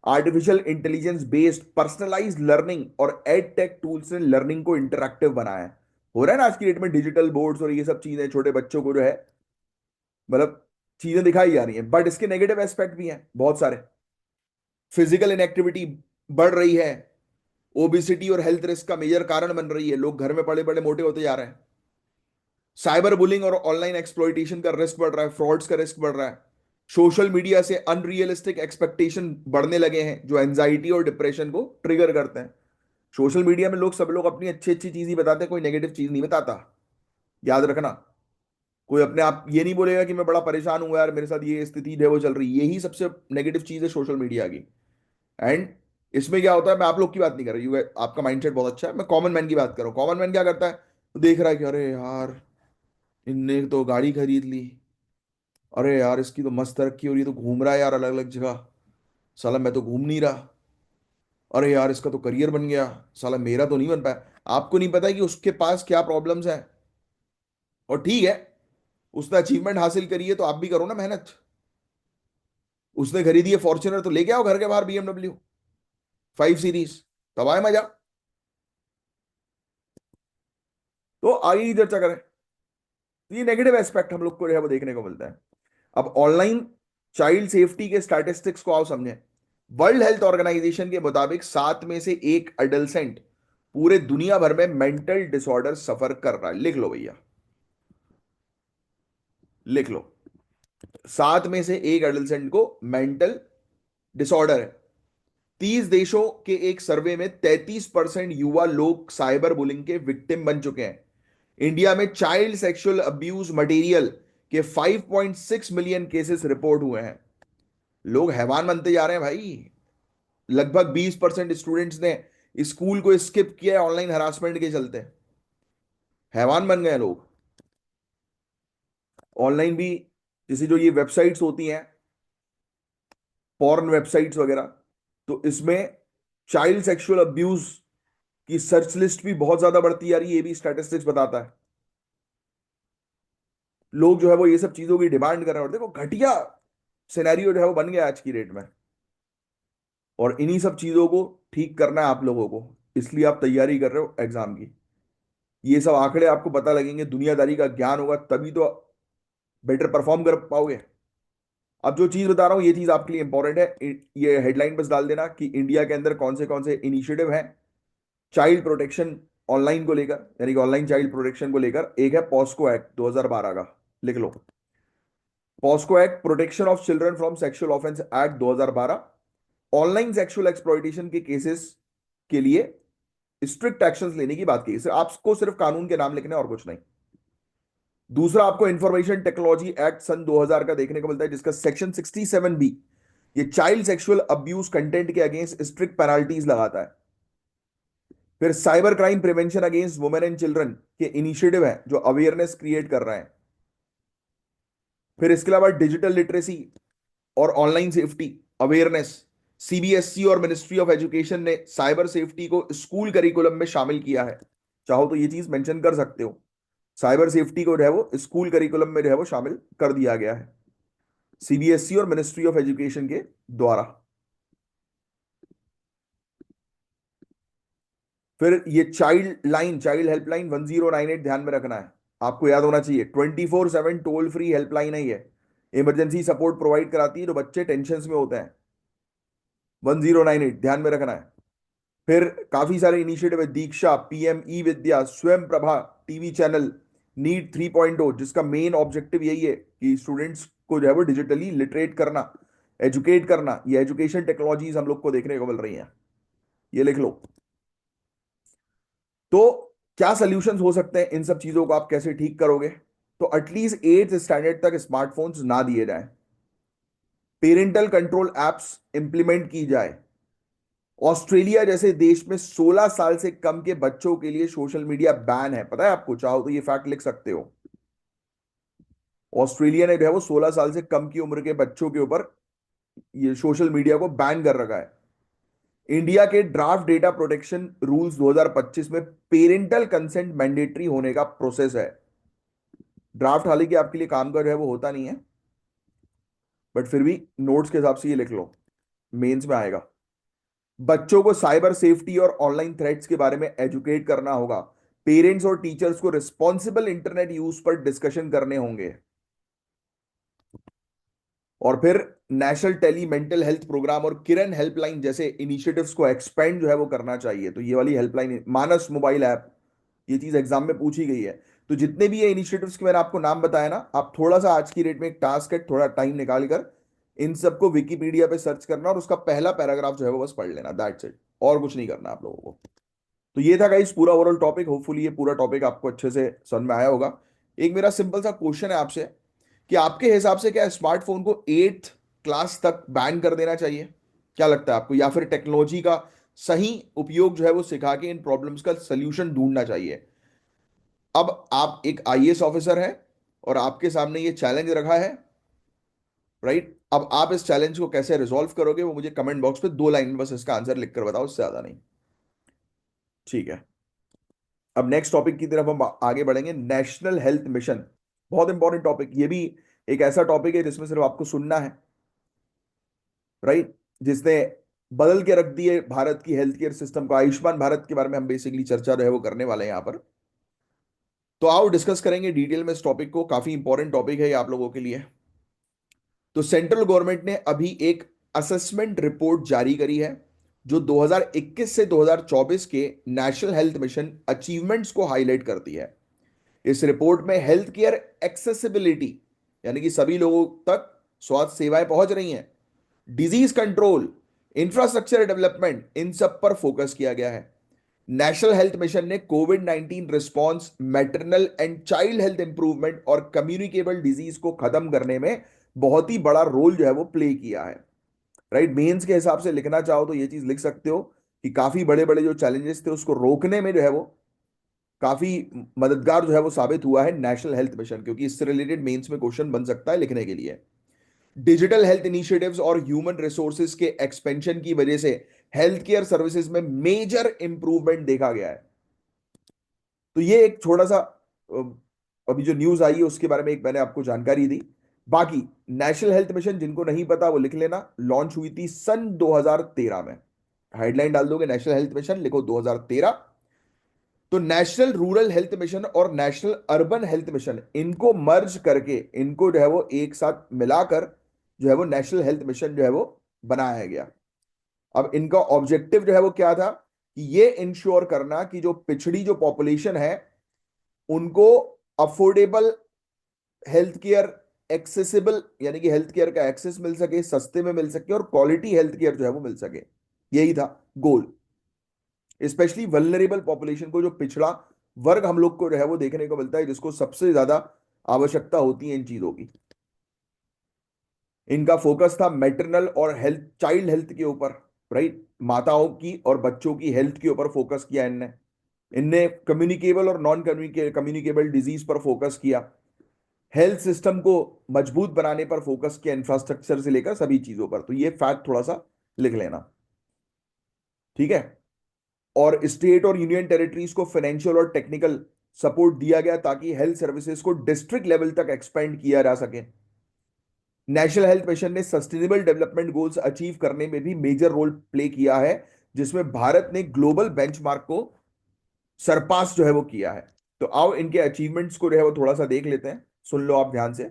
Artificial intelligence based personalised learning और एड टेक टूल्स ने लर्निंग को इंटरैक्टिव बनाया है। हो रहा है ना आज की डेट में, डिजिटल बोर्ड्स और ये सब चीजें छोटे बच्चों को जो है मतलब चीजें दिखाई जा रही हैं, बट इसके नेगेटिव एस्पेक्ट भी हैं बहुत सारे। फिजिकल इनएक्टिविटी बढ़ रही है। ओबिसिटी और हेल्थ रिस्क का मेजर कारण बन रही है। लोग घर में पड़े पड़े मोटे होते जा रहे हैं। साइबर बुलिंग और ऑनलाइन एक्सप्लॉइटेशन का रिस्क बढ़ रहा है, फ्रॉड्स का रिस्क बढ़ रहा है। सोशल मीडिया से अनरियलिस्टिक एक्सपेक्टेशन बढ़ने लगे हैं जो एंजाइटी और डिप्रेशन को ट्रिगर करते हैं। सोशल मीडिया में सब लोग अपनी अच्छी अच्छी चीज ही बताते हैं, कोई नेगेटिव चीज नहीं बताता। याद रखना। कोई अपने आप ये नहीं बोलेगा कि मैं बड़ा परेशान हूं यार, मेरे साथ ये स्थिति है वो चल रही है। यही सबसे नेगेटिव चीज है सोशल मीडिया की। एंड इसमें क्या होता है, मैं आप लोग की बात नहीं कर रही हूँ, आपका माइंडसेट बहुत अच्छा है, मैं कॉमन मैन की बात कर रहा हूँ। कॉमन मैन क्या करता है? वो देख रहा है कि अरे यार, इनने तो गाड़ी खरीद ली, अरे यार इसकी तो मस्त तरक्की हो रही है, तो घूम रहा है यार अलग अलग जगह, साला मैं तो घूम नहीं रहा। अरे यार इसका तो करियर बन गया, साला मेरा तो नहीं बन पाया। आपको नहीं पता कि उसके पास क्या प्रॉब्लम्स हैं। और ठीक है, उसने अचीवमेंट हासिल करी है तो आप भी करो ना मेहनत। उसने खरीदी है फॉर्च्यूनर, तो लेके आओ घर के बाहर BMW 5 सीरीज, तब आए मजा। तो आगे की चर्चा करें। तो ये नेगेटिव एस्पेक्ट हम लोग को जो है वो देखने को मिलता है। अब ऑनलाइन चाइल्ड सेफ्टी के स्टैटिस्टिक्स को आओ समझें। वर्ल्ड हेल्थ ऑर्गेनाइजेशन के मुताबिक 7 में से 1 अडल्सेंट पूरे दुनिया भर में मेंटल डिसऑर्डर सफर कर रहा है। लिख लो भैया, लिख लो। 7 में से 1 एडल्सेंट को मेंटल डिसऑर्डर है। 30 देशों के एक सर्वे में 33% युवा लोग साइबर बुलिंग के विक्टिम बन चुके हैं। इंडिया में चाइल्ड सेक्सुअल अब्यूज मटेरियल के 5.6 मिलियन केसेस रिपोर्ट हुए हैं। लोग हैवान बनते जा रहे हैं भाई। लगभग 20% स्टूडेंट्स ने स्कूल को स्किप किया है ऑनलाइन हरासमेंट के चलते। हैवान बन गए लोग। ऑनलाइन भी जैसे जो ये वेबसाइट्स होती हैं, पॉर्न वेबसाइट्स वगैरह, तो इसमें चाइल्ड सेक्सुअल अब्यूज की सर्च लिस्ट भी बहुत ज्यादा बढ़ती जा रही है, ये भी स्टैटिस्टिक्स बताता है। लोग जो है वो ये सब चीजों की डिमांड कर रहे हैं, और देखो घटिया सिनेरियो जो है वो बन गया आज की डेट में। और इन्हीं सब चीजों को ठीक करना है आप लोगों को, इसलिए आप तैयारी कर रहे हो एग्जाम की। ये सब आंकड़े आपको पता लगेंगे, दुनियादारी का ज्ञान होगा, तभी तो बेटर परफॉर्म कर पाओगे। अब जो चीज बता रहा हूं ये चीज आपके लिए इंपॉर्टेंट है। ये हेडलाइन बस डाल देना कि इंडिया के अंदर कौन से इनिशिएटिव हैं चाइल्ड प्रोटेक्शन ऑनलाइन को लेकर, यानी कि ऑनलाइन चाइल्ड प्रोटेक्शन को लेकर। एक है पॉस्को एक्ट 2012 का, लिख लो। POCSO act, protection of children from sexual offence act 2012, online sexual exploitation के केसेस के लिए स्ट्रिक्ट एक्शंस लेने की बात की। आपको सिर्फ कानून के नाम लिखने और कुछ नहीं। दूसरा, आपको इंफॉर्मेशन टेक्नोलॉजी एक्ट सन 2000 का देखने को मिलता है, जिसका सेक्शन 67B ये चाइल्ड सेक्सुअल अब्यूज कंटेंट के अगेंस्ट स्ट्रिक्ट पेनाल्टीज लगाता है। फिर cyber crime prevention against women and children के इनिशिएटिव है जो अवेयरनेस क्रिएट कर रहे हैं। फिर इसके अलावा डिजिटल लिटरेसी और ऑनलाइन सेफ्टी अवेयरनेस, सीबीएसई और मिनिस्ट्री ऑफ एजुकेशन ने साइबर सेफ्टी को स्कूल करिकुलम में शामिल किया है। चाहो तो ये चीज मेंशन कर सकते हो, साइबर सेफ्टी को जो है वो स्कूल करिकुलम में जो है वो शामिल कर दिया गया है सीबीएसई और मिनिस्ट्री ऑफ एजुकेशन के द्वारा। फिर ये चाइल्ड हेल्पलाइन 1098 ध्यान में रखना है, आपको याद होना चाहिए। 24/7 टोल फ्री हेल्पलाइन है ये। इमरजेंसी सपोर्ट प्रोवाइड कराती है जो बच्चे टेंशन में होते हैं। 1098 ध्यान में रखना है। फिर काफी सारे इनिशिएटिव है, दीक्षा, पीएम ई विद्या, स्वयं प्रभा टीवी चैनल, नीट 3.0, जिसका मेन ऑब्जेक्टिव यही है कि स्टूडेंट्स को जो है वो डिजिटली लिटरेट करना, एजुकेट करना। ये एजुकेशन टेक्नोलॉजीज हम लोग को देखने को मिल रही हैं, ये लिख लो। तो क्या सॉल्यूशंस हो सकते हैं, इन सब चीजों को आप कैसे ठीक करोगे? तो एटलीस्ट 8th स्टैंडर्ड तक स्मार्टफोन्स ना दिए जाएं, पेरेंटल कंट्रोल एप्स इंप्लीमेंट की जाए। ऑस्ट्रेलिया जैसे देश में 16 साल से कम के बच्चों के लिए सोशल मीडिया बैन है, पता है आपको? चाहो तो ये फैक्ट लिख सकते हो। ऑस्ट्रेलिया ने जो है वो 16 साल से कम की उम्र के बच्चों के ऊपर ये सोशल मीडिया को बैन कर रखा है। इंडिया के ड्राफ्ट डेटा प्रोटेक्शन रूल्स 2025 में पेरेंटल कंसेंट मैंडेटरी होने का प्रोसेस है। ड्राफ्ट हालांकि आपके लिए काम का जो है वो होता नहीं है, बट फिर भी नोट्स के हिसाब से ये लिख लो, मेंस में आएगा। बच्चों को साइबर सेफ्टी और ऑनलाइन थ्रेट्स के बारे में एजुकेट करना होगा। पेरेंट्स और टीचर्स को रिस्पॉन्सिबल इंटरनेट यूज पर डिस्कशन करने होंगे। और फिर national tele mental health programme और किरण हेल्पलाइन जैसे इनिशिएटिव्स को एक्सपेंड जो है वो करना चाहिए। तो ये वाली हेल्पलाइन, मानस मोबाइल ऐप, ये चीज एग्जाम में पूछी गई है। तो जितने भी ये इनिशिएटिव्स के मैंने आपको नाम बताया ना, आप थोड़ा सा आज की डेट में एक टास्क है, थोड़ा टाइम निकाल कर इन सबको विकिपीडिया पे सर्च करना और उसका पहला पैराग्राफ जो है वो बस पढ़ लेना, दैट्स इट। और कुछ नहीं करना आप लोगों को। तो ये था गाइस पूरा ओवरऑल टॉपिक। होपफुली ये पूरा टॉपिक आपको अच्छे से समझ में आया होगा। एक मेरा सिंपल सा क्वेश्चन है आपसे कि आपके हिसाब से क्या स्मार्टफोन को 8th क्लास तक बैन कर देना चाहिए? क्या लगता है आपको? या फिर टेक्नोलॉजी का सही उपयोग जो है वो सिखा के इन प्रॉब्लम्स का सलूशन ढूंढना चाहिए? अब आप एक आईएएस ऑफिसर हैं और आपके सामने ये चैलेंज रखा है, राइट? अब आप इस चैलेंज को कैसे रिजॉल्व करोगे वो मुझे कमेंट बॉक्स पे 2 लाइन में बस इसका आंसर लिखकर बताओ, इससे ज्यादा नहीं। ठीक है, अब नेक्स्ट टॉपिक की तरफ हम आगे बढ़ेंगे। नेशनल हेल्थ मिशन, बहुत इंपॉर्टेंट टॉपिक। ये भी एक ऐसा टॉपिक है जिसमें सिर्फ आपको सुनना है, राइट? जिसने बदल के रख दिए भारत की हेल्थ केयर सिस्टम को। आयुष्मान भारत के बारे में हम बेसिकली चर्चा जो है वो करने वाले हैं यहां पर। तो आओ डिस्कस करेंगे डिटेल में इस टॉपिक को, काफी इंपॉर्टेंट टॉपिक है ये आप लोगों के लिए। तो सेंट्रल गवर्नमेंट ने अभी एक असेसमेंट रिपोर्ट जारी करी है जो 2021 से 2024 के नेशनल हेल्थ मिशन अचीवमेंट्स को हाईलाइट करती है। इस रिपोर्ट में हेल्थ केयर एक्सेसिबिलिटी, यानी कि सभी लोगों तक स्वास्थ्य सेवाएं पहुंच रही हैं, डिजीज कंट्रोल, इंफ्रास्ट्रक्चर डेवलपमेंट, इन सब पर फोकस किया गया है। नेशनल हेल्थ मिशन ने Covid 19 response, maternal and child health improvement और कम्युनिकेबल डिजीज को खत्म करने में बहुत ही बड़ा रोल जो है वो प्ले किया है, राइट? मेंस के हिसाब से लिखना चाहो तो ये चीज लिख सकते हो कि काफी बड़े बड़े जो चैलेंजेस थे उसको रोकने में जो है वो काफी मददगार जो है वो साबित हुआ है नेशनल हेल्थ मिशन, क्योंकि इससे रिलेटेड मेंस में क्वेश्चन बन सकता है लिखने के लिए। डिजिटल हेल्थ इनिशिएटिव्स और ह्यूमन रिसोर्सेज के एक्सपेंशन की वजह से हेल्थ केयर सर्विसेज में मेजर इंप्रूवमेंट देखा गया है। तो ये एक छोटा सा अभी जो न्यूज आई है उसके बारे में एक मैंने आपको जानकारी दी। बाकी नेशनल हेल्थ मिशन जिनको नहीं पता वो लिख लेना, लॉन्च हुई थी सन 2013 में। हेडलाइन डाल दोगे नेशनल हेल्थ मिशन, लिखो 2013। तो नेशनल रूरल हेल्थ मिशन और नेशनल अर्बन हेल्थ मिशन, इनको मर्ज करके, इनको जो है वो एक साथ मिलाकर जो है वो नेशनल हेल्थ मिशन जो है वो बनाया गया। अब इनका ऑब्जेक्टिव जो है वो क्या था कि ये इंश्योर करना कि जो पिछड़ी जो पॉपुलेशन है उनको अफोर्डेबल हेल्थ केयर, एक्सेसिबल यानी कि हेल्थ केयर का एक्सेस मिल सके, सस्ते में मिल सके और क्वालिटी हेल्थ केयर जो है वो मिल सके। यही था गोल। स्पेशली वल्नरेबल पॉपुलेशन को, जो पिछड़ा वर्ग हम लोग को जो है वो देखने को मिलता है, जिसको सबसे ज्यादा आवश्यकता होती है इन चीजों की। इनका फोकस था मैटरनल और हेल्थ, चाइल्ड हेल्थ के ऊपर, राइट? माताओं की और बच्चों की हेल्थ के ऊपर फोकस किया इनने। इनने कम्युनिकेबल और नॉन कम्युनिकेबल डिजीज पर फोकस किया। हेल्थ सिस्टम को मजबूत बनाने पर फोकस किया, इंफ्रास्ट्रक्चर से लेकर सभी चीजों पर। तो ये फैक्ट थोड़ा सा लिख लेना, ठीक है? और स्टेट और यूनियन टेरिटरीज को फाइनेंशियल और टेक्निकल सपोर्ट दिया गया ताकि हेल्थ सर्विसेज को डिस्ट्रिक्ट लेवल तक एक्सपेंड किया जा सके। नेशनल हेल्थ मिशन ने सस्टेनेबल डेवलपमेंट गोल्स अचीव करने में भी मेजर रोल प्ले किया है, जिसमें भारत ने ग्लोबल बेंचमार्क को सरपास जो है वो किया है। तो आओ इनके अचीवमेंट्स को जो है वो थोड़ा सा देख लेते हैं, सुन लो आप ध्यान से।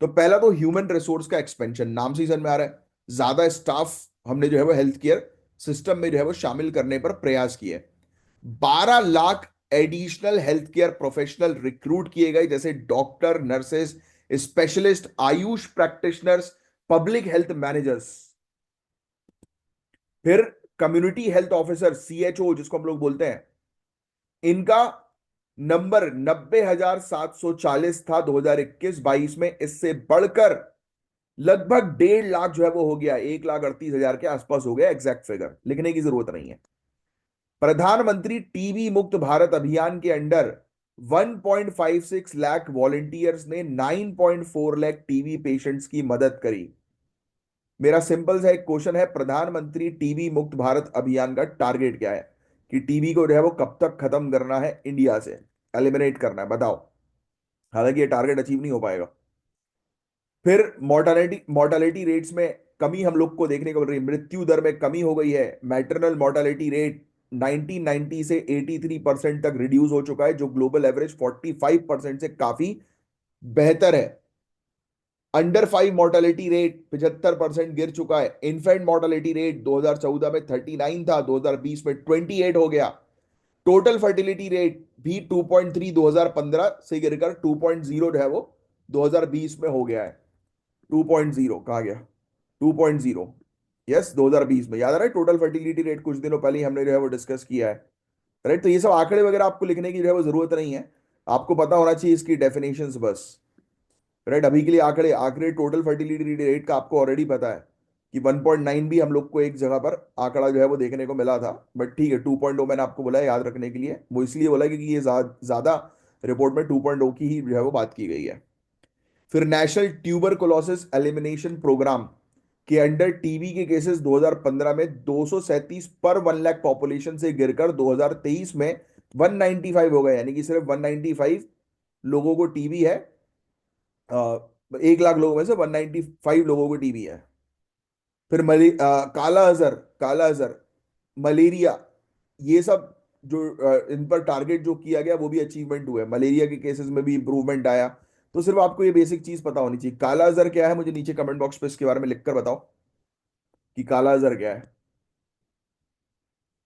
तो पहला तो ह्यूमन रिसोर्स का एक्सपेंशन, नाम से ही समझ में आ रहा है, ज्यादा स्टाफ हमने जो है वो हेल्थ केयर सिस्टम में जो है वो शामिल करने पर प्रयास किए। 12 lakh additional health care professional recruit किए गए, जैसे doctor, nurses, specialist, Ayush practitioners, public health managers. फिर कम्युनिटी हेल्थ ऑफिसर, सीएचओ जिसको हम लोग बोलते हैं, इनका नंबर 90,740 था 2021-22 में। इससे बढ़कर लगभग 1.5 लाख जो है वो हो गया, 1,38,000 के आसपास हो गया। एग्जैक्ट फिगर लिखने की जरूरत नहीं है। प्रधानमंत्री टीबी मुक्त भारत अभियान के अंडर 1.56 लाख वॉलंटियर्स ने 9.4 लाख टीबी पेशेंट्स की मदद करी। मेरा सिंपल सा एक क्वेश्चन है, प्रधानमंत्री टीबी मुक्त भारत अभियान का टारगेट क्या है? कि टीबी को जो है वो कब तक खत्म करना है इंडिया से, एलिमिनेट करना है, बताओ। हालांकि ये टारगेट अचीव नहीं हो पाएगा। फिर मोर्टालिटी मोर्टालिटी रेट्स में कमी हम लोग को देखने को मिल रही है। मृत्यु दर में कमी हो गई है। मैटरनल मोर्टालिटी रेट 1990 से 83% तक रिड्यूस हो चुका है, जो ग्लोबल एवरेज 45% से काफी बेहतर है। अंडर 5 मोर्टालिटी रेट 75% गिर चुका है। इन्फेंट मोर्टालिटी रेट 2014 में 39 था, 2020 में 28 हो गया। टोटल फर्टिलिटी रेट भी 2.3 2015 से गिरकर 2.0 जो है वो 2020 में हो गया है। 2.0 कहा गया, 2.0। यस, 2020 में, याद आ रहा है? टोटल फर्टिलिटी रेट कुछ दिनों पहले ही हमने जो है वो डिस्कस किया है। राइट, तो ये सब आंकड़े वगैरह आपको लिखने की जो है वो जरूरत नहीं है। आपको पता होना चाहिए इसकी डेफिनेशंस बस। राइट, अभी के लिए आंकड़े आंकड़े टोटल फर्टिलिटी रेट का आपको ऑलरेडी पता है कि 1.9 भी हम लोग को एक जगह पर आंकड़ा जो है वो देखने को मिला था। बट ठीक है, 2.0 मैंने आपको बोला है याद रखने के लिए। वो इसलिए बोला क्योंकि ये ज्यादा रिपोर्ट में 2.0 की ही जो है वो बात की गई है। फिर नेशनल ट्यूबरकुलोसिस एलिमिनेशन प्रोग्राम के अंडर टीबी के केसेस 2015 में 237 पर 1 लाख पॉपुलेशन से गिरकर 2023 में 195 हो गए। यानी कि सिर्फ 195 लोगों को टीबी है। 1 लाख लोगों में से 195 लोगों को टीबी है। फिर काला अजहर, मलेरिया, ये सब जो इन पर टारगेट जो किया गया वो भी अचीवमेंट हुआ है। मलेरिया के केसेस में भी इंप्रूवमेंट आया। तो सिर्फ आपको ये बेसिक चीज पता होनी चाहिए। काला अजहर क्या है, मुझे नीचे कमेंट बॉक्स पे इसके बारे में लिखकर बताओ कि काला अजहर क्या है।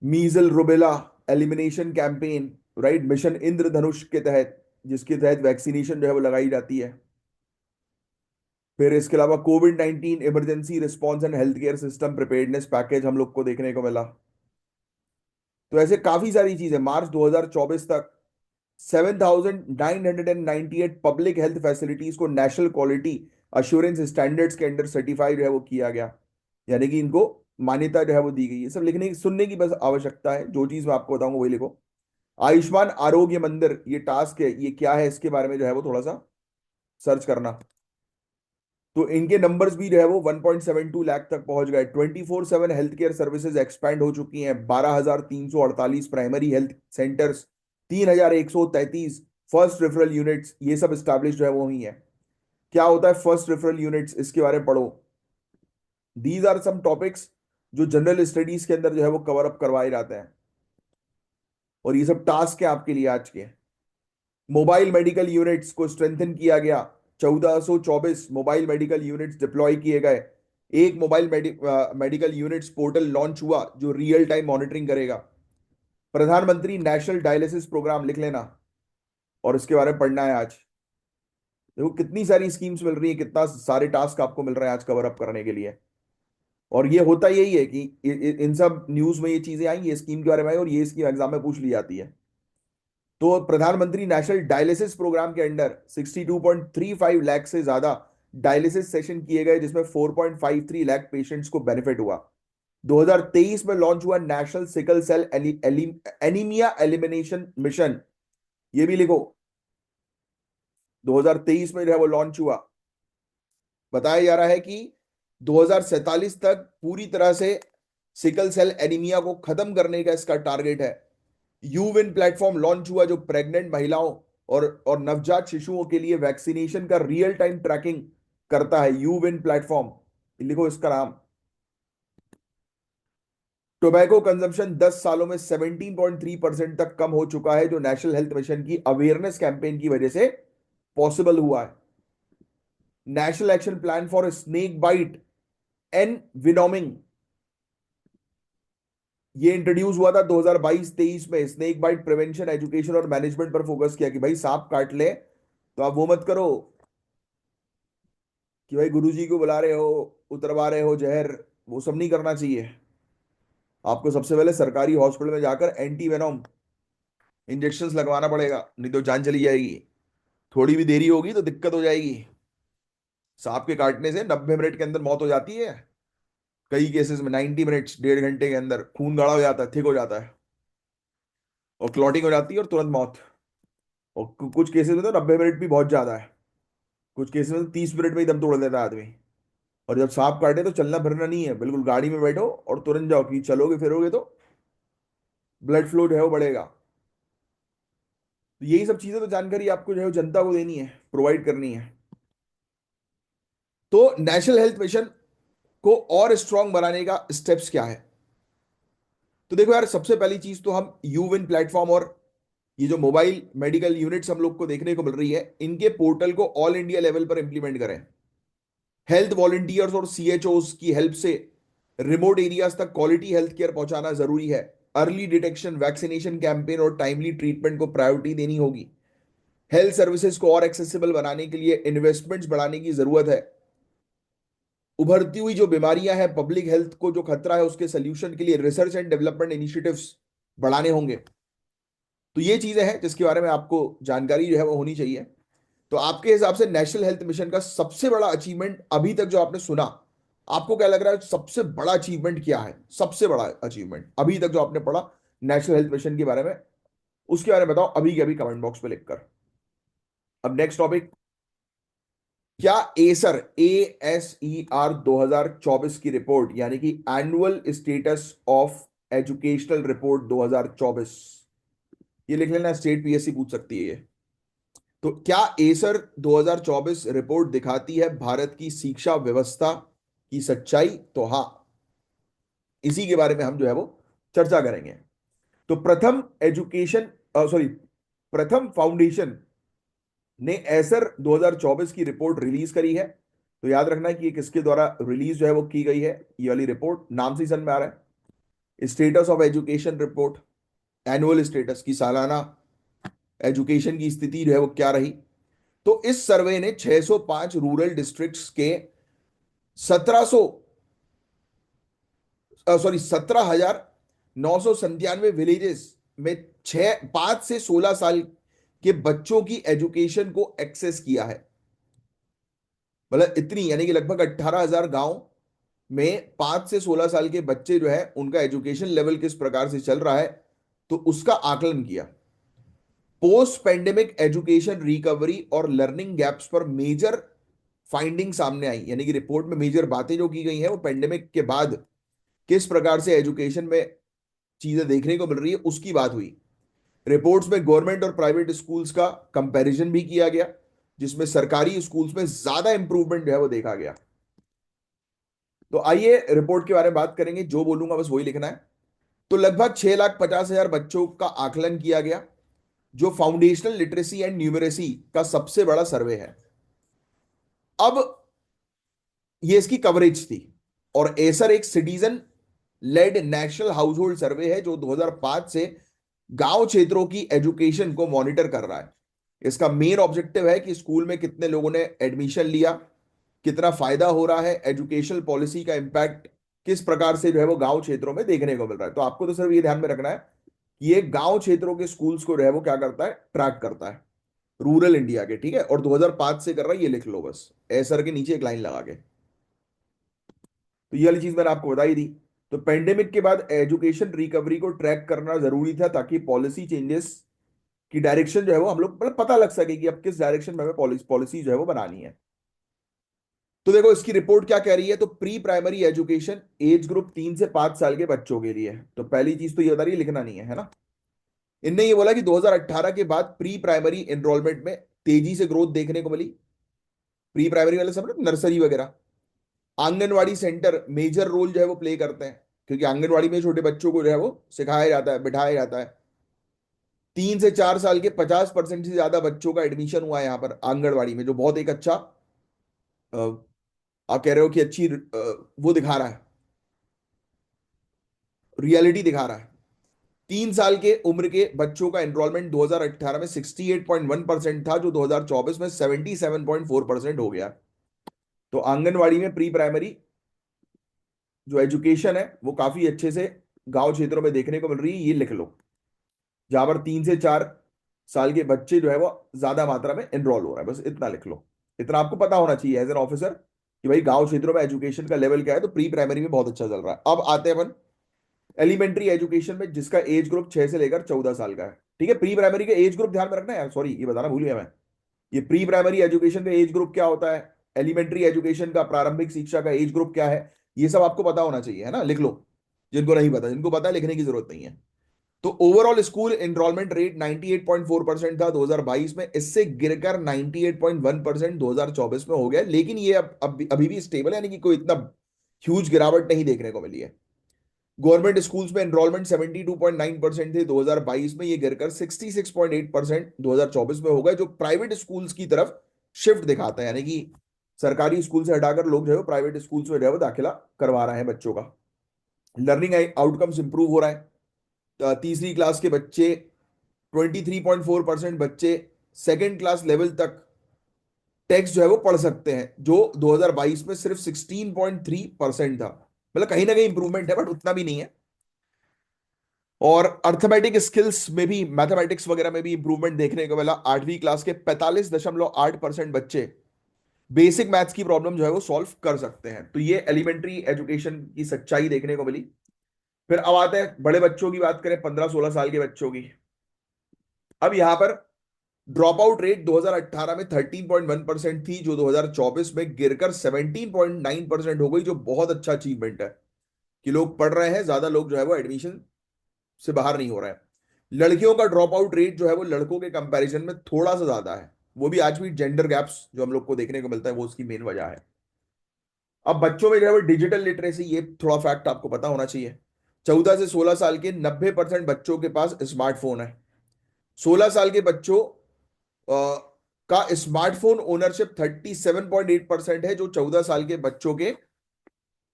Measles rubella elimination campaign, right, mission Indradhanush के तहत, जिसके तहत वैक्सीनेशन जो है वो लगाई जाती है। फिर इसके अलावा Covid 19 emergency response and health care system preparedness package हम लोग को देखने को मिला। तो ऐसे काफी सारी चीजें। मार्च 2024 तक 7,998 पब्लिक हेल्थ फैसिलिटीज को नेशनल क्वालिटी अश्योरेंस स्टैंडर्ड्स के अंडर सर्टिफाइड है वो किया गया। यानी कि इनको मान्यता जो है वो दी गई है। सब लिखने की सुनने की बस आवश्यकता है, जो चीज मैं आपको बताऊंगा वही लिखो। आयुष्मान आरोग्य मंदिर, ये टास्क है, ये क्या है, इसके बारे में जो है वो थोड़ा सा सर्च करना। तो इनके नंबर्स भी जो है वो 1.72 लाख तक पहुंच गए। 24/7 हेल्थ केयर सर्विसेज एक्सपैंड हो चुकी हैं। 12,348 primary health centres, 3,133 first referral units, ये सब स्टैब्लिश जो है वो हुई है। क्या होता है फर्स्ट रेफरल यूनिट्स, इसके बारे में पढ़ो। दीज आर सम टॉपिक्स जो जनरल स्टडीज के अंदर जो है वो कवर अप करवाए जाते हैं। और ये सब टास्क है आपके लिए आज के। मोबाइल मेडिकल यूनिट्स को स्ट्रेंथन किया गया। 1424 मोबाइल मेडिकल यूनिट्स डिप्लॉय किए गए। एक mobile medical units portal launch हुआ जो रियल टाइम मॉनिटरिंग करेगा। प्रधानमंत्री नेशनल डायलिसिस प्रोग्राम लिख लेना और इसके बारे में पढ़ना है आज। देखो कितनी सारी स्कीम्स मिल रही है, कितना सारे टास्क आपको मिल रहे हैं आज कवर अप करने के लिए। और ये होता यही है कि इन सब न्यूज में ये चीजें आई, ये स्कीम के बारे में आई और ये स्कीम एग्जाम में पूछ ली जाती है। तो प्रधानमंत्री नेशनल डायलिसिस प्रोग्राम के अंडर 62.35 लाख से ज्यादा डायलिसिस सेशन किए गए, जिसमें 4.53 लाख पेशेंट्स को बेनिफिट हुआ। 2023 में लॉन्च हुआ national sickle cell anaemia elimination mission, ये भी लिखो। 2023 में जो है वो लॉन्च हुआ। बताया जा रहा है कि 2047 तक पूरी तरह से सिकल सेल एनीमिया को खत्म करने का इसका टारगेट है। यूविन प्लेटफॉर्म लॉन्च हुआ जो प्रेग्नेंट महिलाओं और नवजात शिशुओं के लिए वैक्सीनेशन का रियल टाइम ट्रैकिंग करता है। यूविन प्लेटफॉर्म, लिखो इसका नाम। टोबैको कंजम्पशन 10 सालों में 17.3% तक कम हो चुका है, जो नेशनल हेल्थ मिशन की अवेयरनेस कैंपेन की वजह से पॉसिबल हुआ है। National action plan for snake bite and envenoming, ये इंट्रोड्यूस हुआ था 2022-23 में। स्नेक बाइट प्रिवेंशन, एजुकेशन और मैनेजमेंट पर फोकस किया कि भाई सांप काट ले तो आप वो मत करो कि भाई गुरुजी को बुला रहे हो, उतरवा रहे हो जहर, वो सब नहीं करना चाहिए। आपको सबसे पहले सरकारी हॉस्पिटल में जाकर एंटी वेनोम इंजेक्शंस लगवाना पड़ेगा, नहीं तो जान चली जाएगी। थोड़ी भी देरी होगी तो दिक्कत हो जाएगी। सांप के काटने से 90 मिनट के अंदर मौत हो जाती है। कई केसेस में 90 मिनट्स, 1.5 घंटे के अंदर खून गाढ़ा हो जाता है, थिक हो जाता है और क्लॉटिंग हो जाती है और तुरंत मौत। और कुछ केसेस में तो 90 मिनट भी बहुत ज्यादा है। कुछ केसेस में तो 30 मिनट में ही दम तोड़ देता है आदमी। और जब सांप काटे तो चलना फिरना नहीं है, बिल्कुल गाड़ी में बैठो और तुरंत जाओ, कि चलोगे फिरोगे तो ब्लड फ्लो जो है वो बढ़ेगा। तो यही सब चीजें तो जानकारी आपको जो है वो जनता को देनी है, प्रोवाइड करनी है। तो नेशनल हेल्थ मिशन को और स्ट्रांग बनाने का स्टेप्स क्या है? तो देखो यार, सबसे पहली चीज तो हम यूविन प्लेटफॉर्म और ये जो मोबाइल मेडिकल यूनिट्स हम लोग को देखने को मिल रही है, इनके पोर्टल को ऑल इंडिया लेवल पर इंप्लीमेंट करें। हेल्थ वॉलंटियर्स और सीएचओस की हेल्प से रिमोट एरियाज तक क्वालिटी हेल्थ केयर पहुंचाना जरूरी है। अर्ली डिटेक्शन, वैक्सीनेशन कैंपेन और टाइमली ट्रीटमेंट को प्रायोरिटी देनी होगी। हेल्थ सर्विसेज को और एक्सेसिबल बनाने के लिए इन्वेस्टमेंट्स बढ़ाने की जरूरत है। उभरती हुई जो बीमारियां हैं, पब्लिक हेल्थ को जो खतरा है, उसके सोल्यूशन के लिए रिसर्च एंड डेवलपमेंट इनिशिएटिव्स बढ़ाने होंगे। तो ये चीजें हैं जिसके बारे में आपको जानकारी जो है वो होनी चाहिए। तो आपके हिसाब से नेशनल हेल्थ मिशन का सबसे बड़ा अचीवमेंट अभी तक जो आपने सुना, आपको क्या लग रहा है सबसे बड़ा अचीवमेंट क्या है? सबसे बड़ा अचीवमेंट अभी तक जो आपने पढ़ा नेशनल हेल्थ मिशन के बारे में, उसके बारे में बताओ अभी के अभी कमेंट बॉक्स में लिखकर। अब नेक्स्ट टॉपिक, क्या एसर ASER 2024 की रिपोर्ट, यानी कि annual status of educational report 2024, ये लिख लेना, स्टेट पीएससी पूछ सकती है ये। तो क्या एसर 2024 रिपोर्ट दिखाती है भारत की शिक्षा व्यवस्था की सच्चाई? तो हाँ, इसी के बारे में हम जो है वो चर्चा करेंगे। तो प्रथम एजुकेशन, सॉरी, प्रथम फाउंडेशन ने एसर 2024 की रिपोर्ट रिलीज करी है। तो याद रखना है कि ये किसके द्वारा रिलीज जो है वो की गई है। ये वाली रिपोर्ट नाम से ही समझ में आ रहा है, status of education report, annual status की सालाना एजुकेशन की स्थिति जो है वो क्या रही। तो इस सर्वे ने 605 रूरल डिस्ट्रिक्ट्स के 1700, सॉरी 17,997 विलेजेस में 5 से 16 साल के बच्चों की एजुकेशन को एक्सेस किया है। मतलब इतनी, यानी कि लगभग 18,000 गांव में 5 से 16 साल के बच्चे जो है उनका एजुकेशन लेवल किस प्रकार से चल रहा है, तो उसका आकलन किया। पोस्ट पेंडेमिक एजुकेशन रिकवरी और लर्निंग गैप्स पर मेजर फाइंडिंग सामने आई, यानी कि रिपोर्ट में मेजर बातें जो की गई हैं वो पेंडेमिक के बाद किस प्रकार से एजुकेशन में चीजें देखने को मिल रही है उसकी बात हुई। रिपोर्ट्स में गवर्नमेंट और प्राइवेट स्कूल्स का कंपैरिजन भी किया गया, जिसमें सरकारी स्कूल्स में ज्यादा इंप्रूवमेंट जो है वो देखा गया। तो आइए रिपोर्ट के बारे में बात करेंगे, जो बोलूंगा बस वही लिखना है। तो लगभग 6,50,000 बच्चों का आकलन किया गया, जो फाउंडेशनल लिटरेसी एंड न्यूमरेसी का सबसे बड़ा सर्वे है। अब ये इसकी कवरेज थी। और एसर एक citizen led national household survey है जो 2005 से गांव क्षेत्रों की एजुकेशन को मॉनिटर कर रहा है। इसका मेन ऑब्जेक्टिव है कि स्कूल में कितने लोगों ने एडमिशन लिया, कितना फायदा हो रहा है, एजुकेशनल पॉलिसी का इंपैक्ट किस प्रकार से जो है वो गांव क्षेत्रों में देखने को मिल रहा है। तो आपको तो सिर्फ ये ध्यान में रखना है कि ये गांव क्षेत्रों के स्कूल्स को जो है वो क्या करता है, ट्रैक करता है, रूरल इंडिया के, ठीक है। और 2005 से कर रहा है, ये लिख लो बस, एसर के नीचे एक लाइन लगा के। तो ये वाली चीज मैंने आपको बताई दी। तो पेंडेमिक के बाद एजुकेशन रिकवरी को ट्रैक करना जरूरी था, ताकि पॉलिसी चेंजेस की डायरेक्शन जो है वो हम लोग मतलब पता लग सके कि अब किस डायरेक्शन में हमें पॉलिसी जो है वो बनानी है। तो देखो इसकी रिपोर्ट क्या कह रही है। तो pre primary education age group 3 से 5 साल के बच्चों के लिए। तो पहली चीज तो ये बता रही है, लिखना नहीं है, है ना। इनने ये बोला कि 2018 के बाद प्री प्राइमरी एनरोलमेंट में तेजी से ग्रोथ देखने को मिली। प्री प्राइमरी वाले सब नर्सरी वगैरह, आंगनवाड़ी सेंटर मेजर रोल जो है वो प्ले करते हैं, क्योंकि आंगनवाड़ी में छोटे बच्चों को जो है वो सिखाया जाता है, बिठाया जाता है। 3 से 4 साल के 50% से ज्यादा बच्चों का एडमिशन हुआ है यहाँ पर आंगनवाड़ी में, जो बहुत एक अच्छा अ, आप कह रहे हो कि अच्छी वो दिखा रहा है। रियलिटी दिखा रहा है। 3 साल के उम्र के बच्चों का एनरोलमेंट 2018 में 68.1% था, जो 2024 में 77.4% हो गया। तो आंगनवाड़ी में प्री प्राइमरी जो एजुकेशन है वो काफी अच्छे से गांव क्षेत्रों में देखने को मिल रही है, ये लिख लो। जहां पर 3 से 4 साल के बच्चे जो है वो ज्यादा मात्रा में एनरोल हो रहा है, बस इतना लिख लो। इतना आपको पता होना चाहिए एज एन ऑफिसर कि भाई गांव क्षेत्रों में एजुकेशन का लेवल क्या है। तो प्री प्राइमरी में बहुत अच्छा चल रहा है। अब आते हैं अपन एलिमेंट्री एजुकेशन में, जिसका एज ग्रुप 6 से लेकर 14 साल का है। ठीक है, प्री प्राइमरी का एज ग्रुप ध्यान में रखना है यार, सॉरी ये बताना भूल गया मैं। ये प्री प्राइमरी एजुकेशन का एज ग्रुप क्या होता है, एलिमेंट्री एजुकेशन का, प्रारंभिक शिक्षा का एज ग्रुप क्या है, ये सब आपको पता होना चाहिए, है ना, लिख लो। जिनको नहीं पता, जिनको पता है लिखने की जरूरत नहीं है। तो ओवरऑल स्कूल एनरोलमेंट रेट 98.4% था 2022 में, इससे गिरकर 98.1% 2024 में हो गया। लेकिन ये अब अभी भी स्टेबल है, यानी कि कोई इतना ह्यूज गिरावट नहीं देखने को मिली है। गवर्नमेंट स्कूल्स में एनरोलमेंट 72.9% थे 2022 में, ये गिरकर 66.8% 2024 में हो गए, जो प्राइवेट स्कूल्स की तरफ शिफ्ट दिखाता है। यानी कि सरकारी स्कूल से हटाकर लोग जो है प्राइवेट स्कूल्स में जो है वो दाखिला करवा रहे हैं बच्चों का। लर्निंग आउटकम्स इंप्रूव हो रहा है। तीसरी क्लास के बच्चे 23.4% बच्चे सेकेंड क्लास लेवल तक टेक्स्ट जो है वो पढ़ सकते हैं, जो 2022 में सिर्फ 16.3% था। मतलब कहीं ना कहीं इंप्रूवमेंट है, बट उतना भी नहीं है। और अर्थमेटिक स्किल्स में भी, मैथमेटिक्स वगैरह में भी इंप्रूवमेंट देखने को मिला। 8वीं क्लास के 45.8% बच्चे बेसिक मैथ्स की प्रॉब्लम जो है वो सॉल्व कर सकते हैं। तो ये एलिमेंट्री एजुकेशन की सच्चाई देखने को मिली। फिर अब आते हैं बड़े बच्चों की बात करें, 15-16 साल के बच्चों की। अब यहां पर ड्रॉप आउट रेट 2018 में 13.1% थी, जो 2024 में गिरकर 17.9% हो गई, जो बहुत अच्छा अचीवमेंट है कि लोग पढ़ रहे हैं, ज्यादा लोग जो है वो एडमिशन से बाहर नहीं हो रहे हैं। लड़कियों का ड्रॉप आउट रेट जो है वो लड़कों के कंपैरिजन में थोड़ा सा ज्यादा है। वो भी आज भी जेंडर गैप्स जो हम लोग को देखने को मिलता है, वो उसकी मेन वजह है। अब बच्चों में जो है वो डिजिटल लिटरेसी, ये थोड़ा फैक्ट आपको पता होना चाहिए। 14 से 16 साल के 90% बच्चों के पास स्मार्टफोन है। 16 साल के बच्चों का स्मार्टफोन ओनरशिप 37.8% है, जो 14 साल के बच्चों के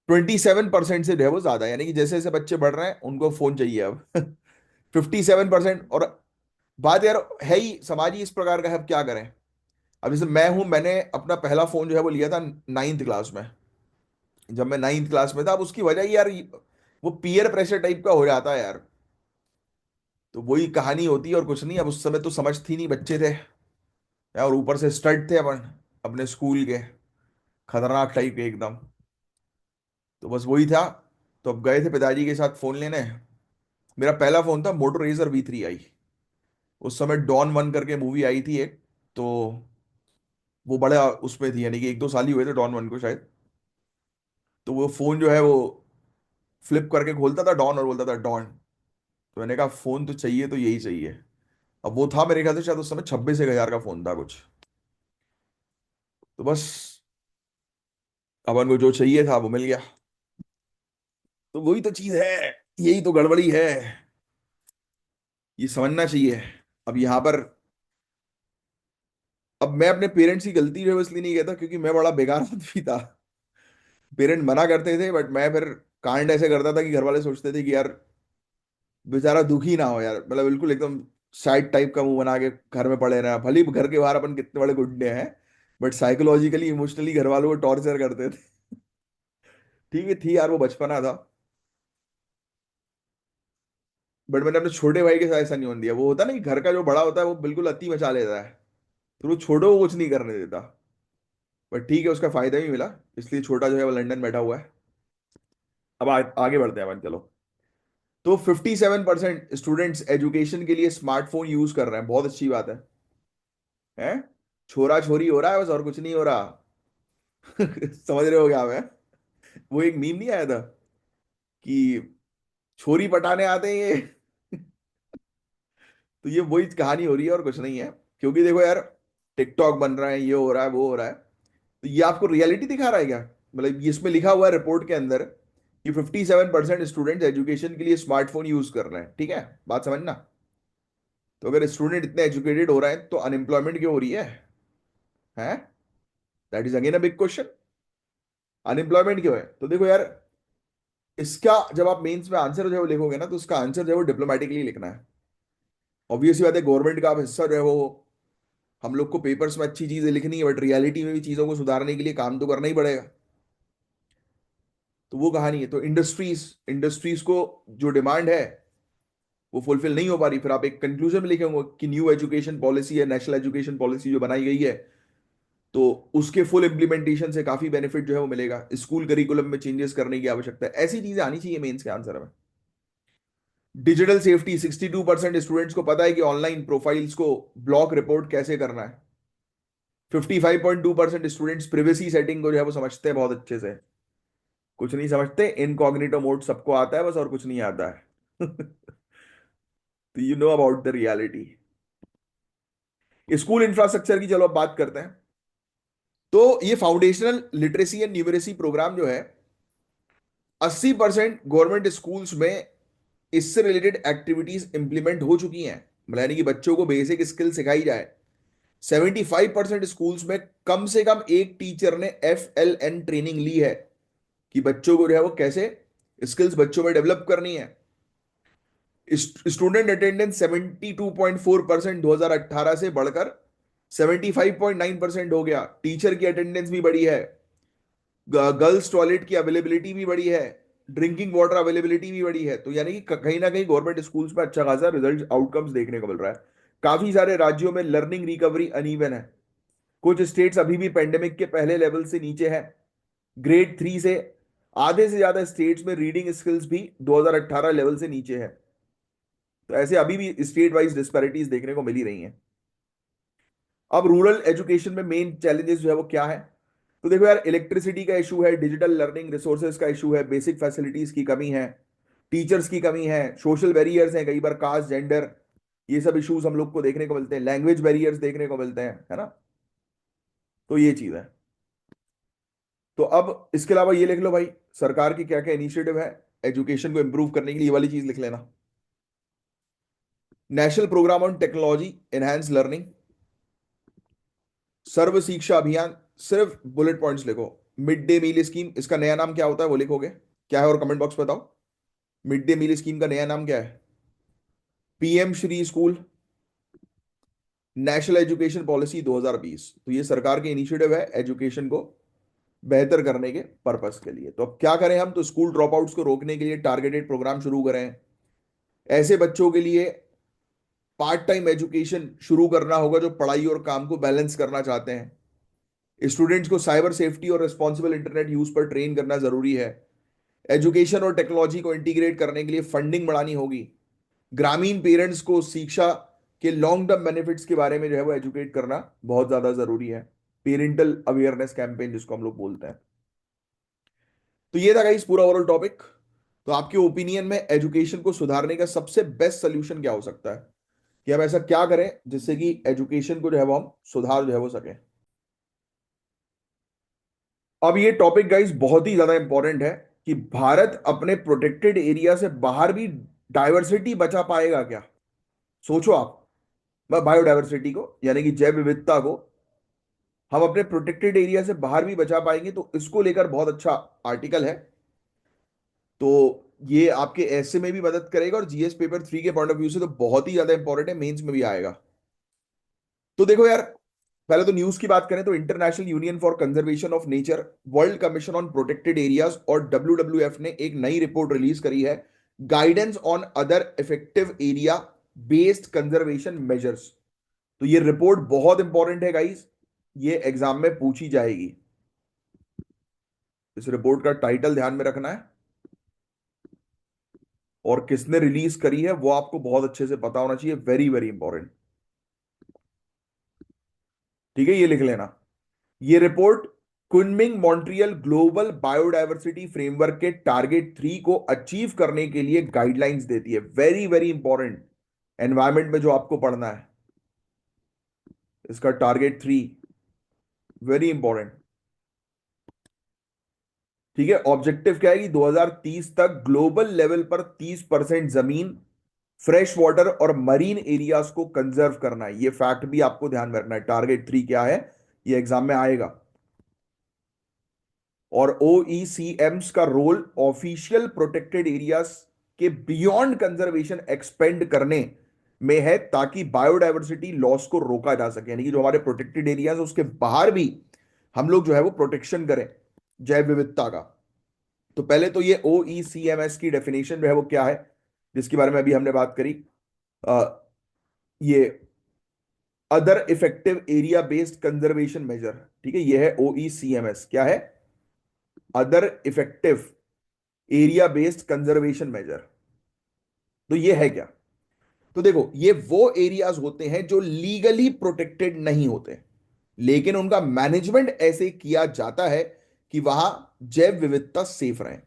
27% से जो है वो ज्यादा है। यानी कि जैसे जैसे बच्चे बढ़ रहे हैं उनको फोन चाहिए अब। 57%। और बात यार है ही, समाज ही इस प्रकार का है, अब क्या करें। अब जैसे मैं हूं, मैंने अपना पहला फोन जो है वो लिया था 9th क्लास में। जब मैं 9th क्लास में था, अब उसकी वजह ही यार वो पीयर प्रेशर टाइप का हो जाता है यार। तो वही कहानी होती है और कुछ नहीं। अब उस समय तो समझ थी नहीं, बच्चे थे यार, और ऊपर से स्टड थे अपन अपने स्कूल के, खतरनाक टाइप के एकदम। तो बस वही था। तो अब गए थे पिताजी के साथ फोन लेने। मेरा पहला फोन था मोटो रेजर V3i। उस समय डॉन 1 करके मूवी आई थी एक। तो वो बड़ा उसमें थी, यानी कि 1-2 साल ही हुए थे डॉन 1 को शायद। तो वो फोन जो है वो फ्लिप करके खोलता था डॉन और बोलता था डॉन। तो मैंने कहा फोन तो चाहिए तो यही चाहिए। अब वो था मेरे ख्याल से शायद उस समय 26 1 हजार का फोन था कुछ। तो बस अपन को जो चाहिए था वो मिल गया। तो वही तो चीज है, यही तो गड़बड़ी है, ये समझना चाहिए। अब यहाँ पर, अब मैं अपने पेरेंट्स की गलती जो है वो इसलिए नहीं कहता क्योंकि मैं बड़ा बेकार आदमी था। पेरेंट मना करते थे, बट मैं फिर कांड ऐसे करता था कि घर वाले सोचते थे कि यार बेचारा दुखी ना हो यार, मतलब बिल्कुल एकदम साइड टाइप का मुंह बना के घर में पड़े रहे। भले ही घर के बाहर अपन कितने बड़े गुंडे हैं, बट साइकोलॉजिकली इमोशनली घर वालों को टॉर्चर करते थे। ठीक है, थी यार वो बचपना था। बट मैंने अपने छोटे भाई के साथ ऐसा नहीं होने दिया। वो होता ना कि घर का जो बड़ा होता है वो बिल्कुल अति मचा लेता है, तो वो छोटों को कुछ नहीं करने देता। बट ठीक है, उसका फायदा भी मिला, इसलिए छोटा जो है वो लंदन बैठा हुआ है। अब आगे बढ़ते हैं अपन, चलो। तो 57% स्टूडेंट्स एजुकेशन के लिए स्मार्टफोन यूज कर रहे हैं, बहुत अच्छी बात है। छोरा छोरी हो रहा है बस, और कुछ नहीं हो रहा। समझ रहे हो क्या मैं। वो एक मीम नहीं आया था कि छोरी पटाने आते हैं ये। तो ये वही कहानी हो रही है और कुछ नहीं है। क्योंकि देखो यार, टिकटॉक बन रहा है, ये हो रहा है, वो हो रहा है। तो ये आपको रियलिटी दिखा रहा है क्या? मतलब ये इसमें लिखा हुआ है रिपोर्ट के अंदर कि 57% स्टूडेंट्स एजुकेशन के लिए स्मार्टफोन यूज कर रहे हैं। ठीक है, बात समझना। तो अगर स्टूडेंट इतने एजुकेटेड हो रहे हैं तो अनएम्प्लॉयमेंट क्यों हो रही है? That is again a big question. Unemployment क्यों है? तो देखो यार, इसका जब आप मेंस में आंसर जो है वो लिखोगे ना, तो उसका आंसर जो है वो डिप्लोमेटिकली लिखना है। ऑब्वियसली बात है, गवर्नमेंट का आप हिस्सा जो है वो, हम लोग को पेपर्स में अच्छी चीजें लिखनी है, बट रियलिटी में भी चीजों को सुधारने के लिए काम तो करना ही पड़ेगा। तो वो कहानी है। तो इंडस्ट्रीज इंडस्ट्रीज को जो डिमांड है वो फुलफिल नहीं हो पा रही, फिर आप एक कंक्लूजन में लिखेंगे कि न्यू एजुकेशन पॉलिसी है, नेशनल एजुकेशन पॉलिसी जो बनाई गई है, तो उसके फुल इंप्लीमेंटेशन से काफी बेनिफिट जो है वो मिलेगा। स्कूल करिकुलम में चेंजेस करने की आवश्यकता है, ऐसी चीजें आनी चाहिए मेंस के आंसर में। डिजिटल सेफ्टी, 62% स्टूडेंट्स को पता है कि ऑनलाइन प्रोफाइल्स को ब्लॉक रिपोर्ट कैसे करना है। 55.2% स्टूडेंट्स प्रिवेसी सेटिंग को जो है वो समझते हैं बहुत अच्छे से। कुछ नहीं समझते, इनकॉग्निटो मोड सबको आता है बस, और कुछ नहीं आता है। तो you know about the reality. School infrastructure की चलो अब बात करते हैं। तो ये foundational literacy and numeracy programme जो है, 80% गवर्नमेंट स्कूल्स में इससे रिलेटेड एक्टिविटीज इंप्लीमेंट हो चुकी हैं। मतलब यानी कि बच्चों को बेसिक स्किल सिखाई जाए। 75% स्कूल्स में कम से कम एक टीचर ने FLN ट्रेनिंग ली है कि बच्चों को जो है वो कैसे स्किल्स बच्चों में डेवलप करनी है। स्टूडेंट अटेंडेंस 72.4% 2018 से बढ़कर 75.9% हो गया। टीचर की अटेंडेंस भी बढ़ी है, गर्ल्स टॉयलेट की अवेलेबिलिटी भी बढ़ी है, ड्रिंकिंग वाटर अवेलेबिलिटी भी बढ़ी है। तो यानी कि कहीं ना कहीं गवर्नमेंट स्कूल्स में अच्छा खासा रिजल्ट आउटकम्स देखने को मिल रहा है। काफी सारे राज्यों में लर्निंग रिकवरी अनइवन है। कुछ स्टेट्स अभी भी पेंडेमिक के पहले लेवल से नीचे है, ग्रेड 3 से। आधे से ज्यादा स्टेट्स में रीडिंग स्किल्स भी 2018 लेवल से नीचे है। तो ऐसे अभी भी स्टेट वाइज डिस्पैरिटीज देखने को मिल ही रही हैं। अब रूरल एजुकेशन में मेन चैलेंजेस जो है वो क्या है? तो देखो यार, इलेक्ट्रिसिटी का इशू है, डिजिटल लर्निंग रिसोर्सेज का इशू है, बेसिक फैसिलिटीज की कमी है, टीचर्स की कमी है, सोशल बैरियर्स हैं, कई बार कास्ट जेंडर, ये सब इश्यूज हम लोग को देखने को मिलते हैं, लैंग्वेज बैरियर्स देखने को मिलते हैं, है ना। तो ये चीज है। तो अब इसके अलावा ये लिख लो भाई, सरकार की क्या क्या इनिशिएटिव है एजुकेशन को इंप्रूव करने के लिए, ये वाली चीज लिख लेना। National programme on technology enhance learning, Sarva Shiksha Abhiyan, सिर्फ बुलेट पॉइंट्स लिखो। मिड डे मील स्कीम, इसका नया नाम क्या होता है वो लिखोगे, क्या है, और कमेंट बॉक्स में बताओ। मिड डे मील स्कीम का नया नाम क्या है? PM Shri school, national education policy 2020। तो ये सरकार के इनिशिएटिव है एजुकेशन को बेहतर करने के पर्पस के लिए। तो अब क्या करें हम? तो स्कूल ड्रॉप आउट्स को रोकने के लिए टारगेटेड प्रोग्राम शुरू करें। ऐसे बच्चों के लिए पार्ट टाइम एजुकेशन शुरू करना होगा जो पढ़ाई और काम को बैलेंस करना चाहते हैं। स्टूडेंट्स को साइबर सेफ्टी और रिस्पॉन्सिबल इंटरनेट यूज पर ट्रेन करना जरूरी है। एजुकेशन और टेक्नोलॉजी को इंटीग्रेट करने के लिए फंडिंग बढ़ानी होगी। ग्रामीण पेरेंट्स को शिक्षा के लॉन्ग टर्म बेनिफिट्स के बारे में जो है वो एजुकेट करना बहुत ज्यादा जरूरी है। पेरेंटल अवेयरनेस कैंपेन जिसको हम लोग बोलते हैं। तो ये था गाइस पूरा ओवरऑल टॉपिक। तो आपके ओपिनियन में एजुकेशन को सुधारने का सबसे बेस्ट सोल्यूशन क्या हो सकता है, कि हम ऐसा क्या करें जिससे कि एजुकेशन को जो है वो हम सुधार जो है वो सके। अब ये टॉपिक गाइस बहुत ही ज्यादा इंपॉर्टेंट है कि भारत अपने प्रोटेक्टेड एरिया से बाहर भी डाइवर्सिटी बचा पाएगा क्या? सोचो आप, बायोडाइवर्सिटी को यानी कि जैव विविधता को हम अपने प्रोटेक्टेड एरिया से बाहर भी बचा पाएंगे, तो इसको लेकर बहुत अच्छा आर्टिकल है। तो ये आपके ऐसे में भी मदद करेगा, और GS पेपर 3 के पॉइंट ऑफ व्यू से तो बहुत ही ज्यादा इंपॉर्टेंट है, मेंस में भी आएगा। तो देखो यार, पहले तो न्यूज की बात करें तो international union for conservation of nature, world commission on protected areas और WWF ने एक नई रिपोर्ट रिलीज करी है, guidance on other effective area based conservation measures. तो ये रिपोर्ट बहुत इंपॉर्टेंट है गाइस, ये एग्जाम में पूछी जाएगी। इस रिपोर्ट का टाइटल ध्यान में रखना है, और किसने रिलीज करी है वो आपको बहुत अच्छे से पता होना चाहिए, वेरी वेरी इंपॉर्टेंट। ठीक है, ये लिख लेना। ये report Kunming Montreal global biodiversity framework के टारगेट 3 को अचीव करने के लिए गाइडलाइंस देती है, वेरी वेरी इंपॉर्टेंट। एनवायरमेंट में जो आपको पढ़ना है, इसका टारगेट 3 वेरी इंपॉर्टेंट। ठीक है, ऑब्जेक्टिव क्या है कि 2030 तक ग्लोबल लेवल पर 30% जमीन, फ्रेश वाटर और मरीन एरियाज को कंजर्व करना है। ये फैक्ट भी आपको ध्यान में रखना है। टारगेट 3 क्या है, ये एग्जाम में आएगा। और ओईसीएम्स का रोल ऑफिशियल प्रोटेक्टेड एरियाज के बियॉन्ड कंजर्वेशन एक्सपेंड करने में है, ताकि बायोडायवर्सिटी लॉस को रोका जा सके, यानी कि जो हमारे प्रोटेक्टेड एरियाज है उसके बाहर भी हम लोग जो है वो प्रोटेक्शन करें जैव विविधता का। तो पहले तो ये ओईसीएमएस की डेफिनेशन जो है वो क्या है, जिसके बारे में अभी हमने बात करी। अ, ये other effective area based conservation measure, ठीक है, ये है ओईसीएमएस। क्या है? Other effective area based conservation measure. तो ये है क्या? तो देखो, ये वो एरियाज होते हैं जो लीगली प्रोटेक्टेड नहीं होते, लेकिन उनका मैनेजमेंट ऐसे किया जाता है कि वहां जैव विविधता सेफ रहे।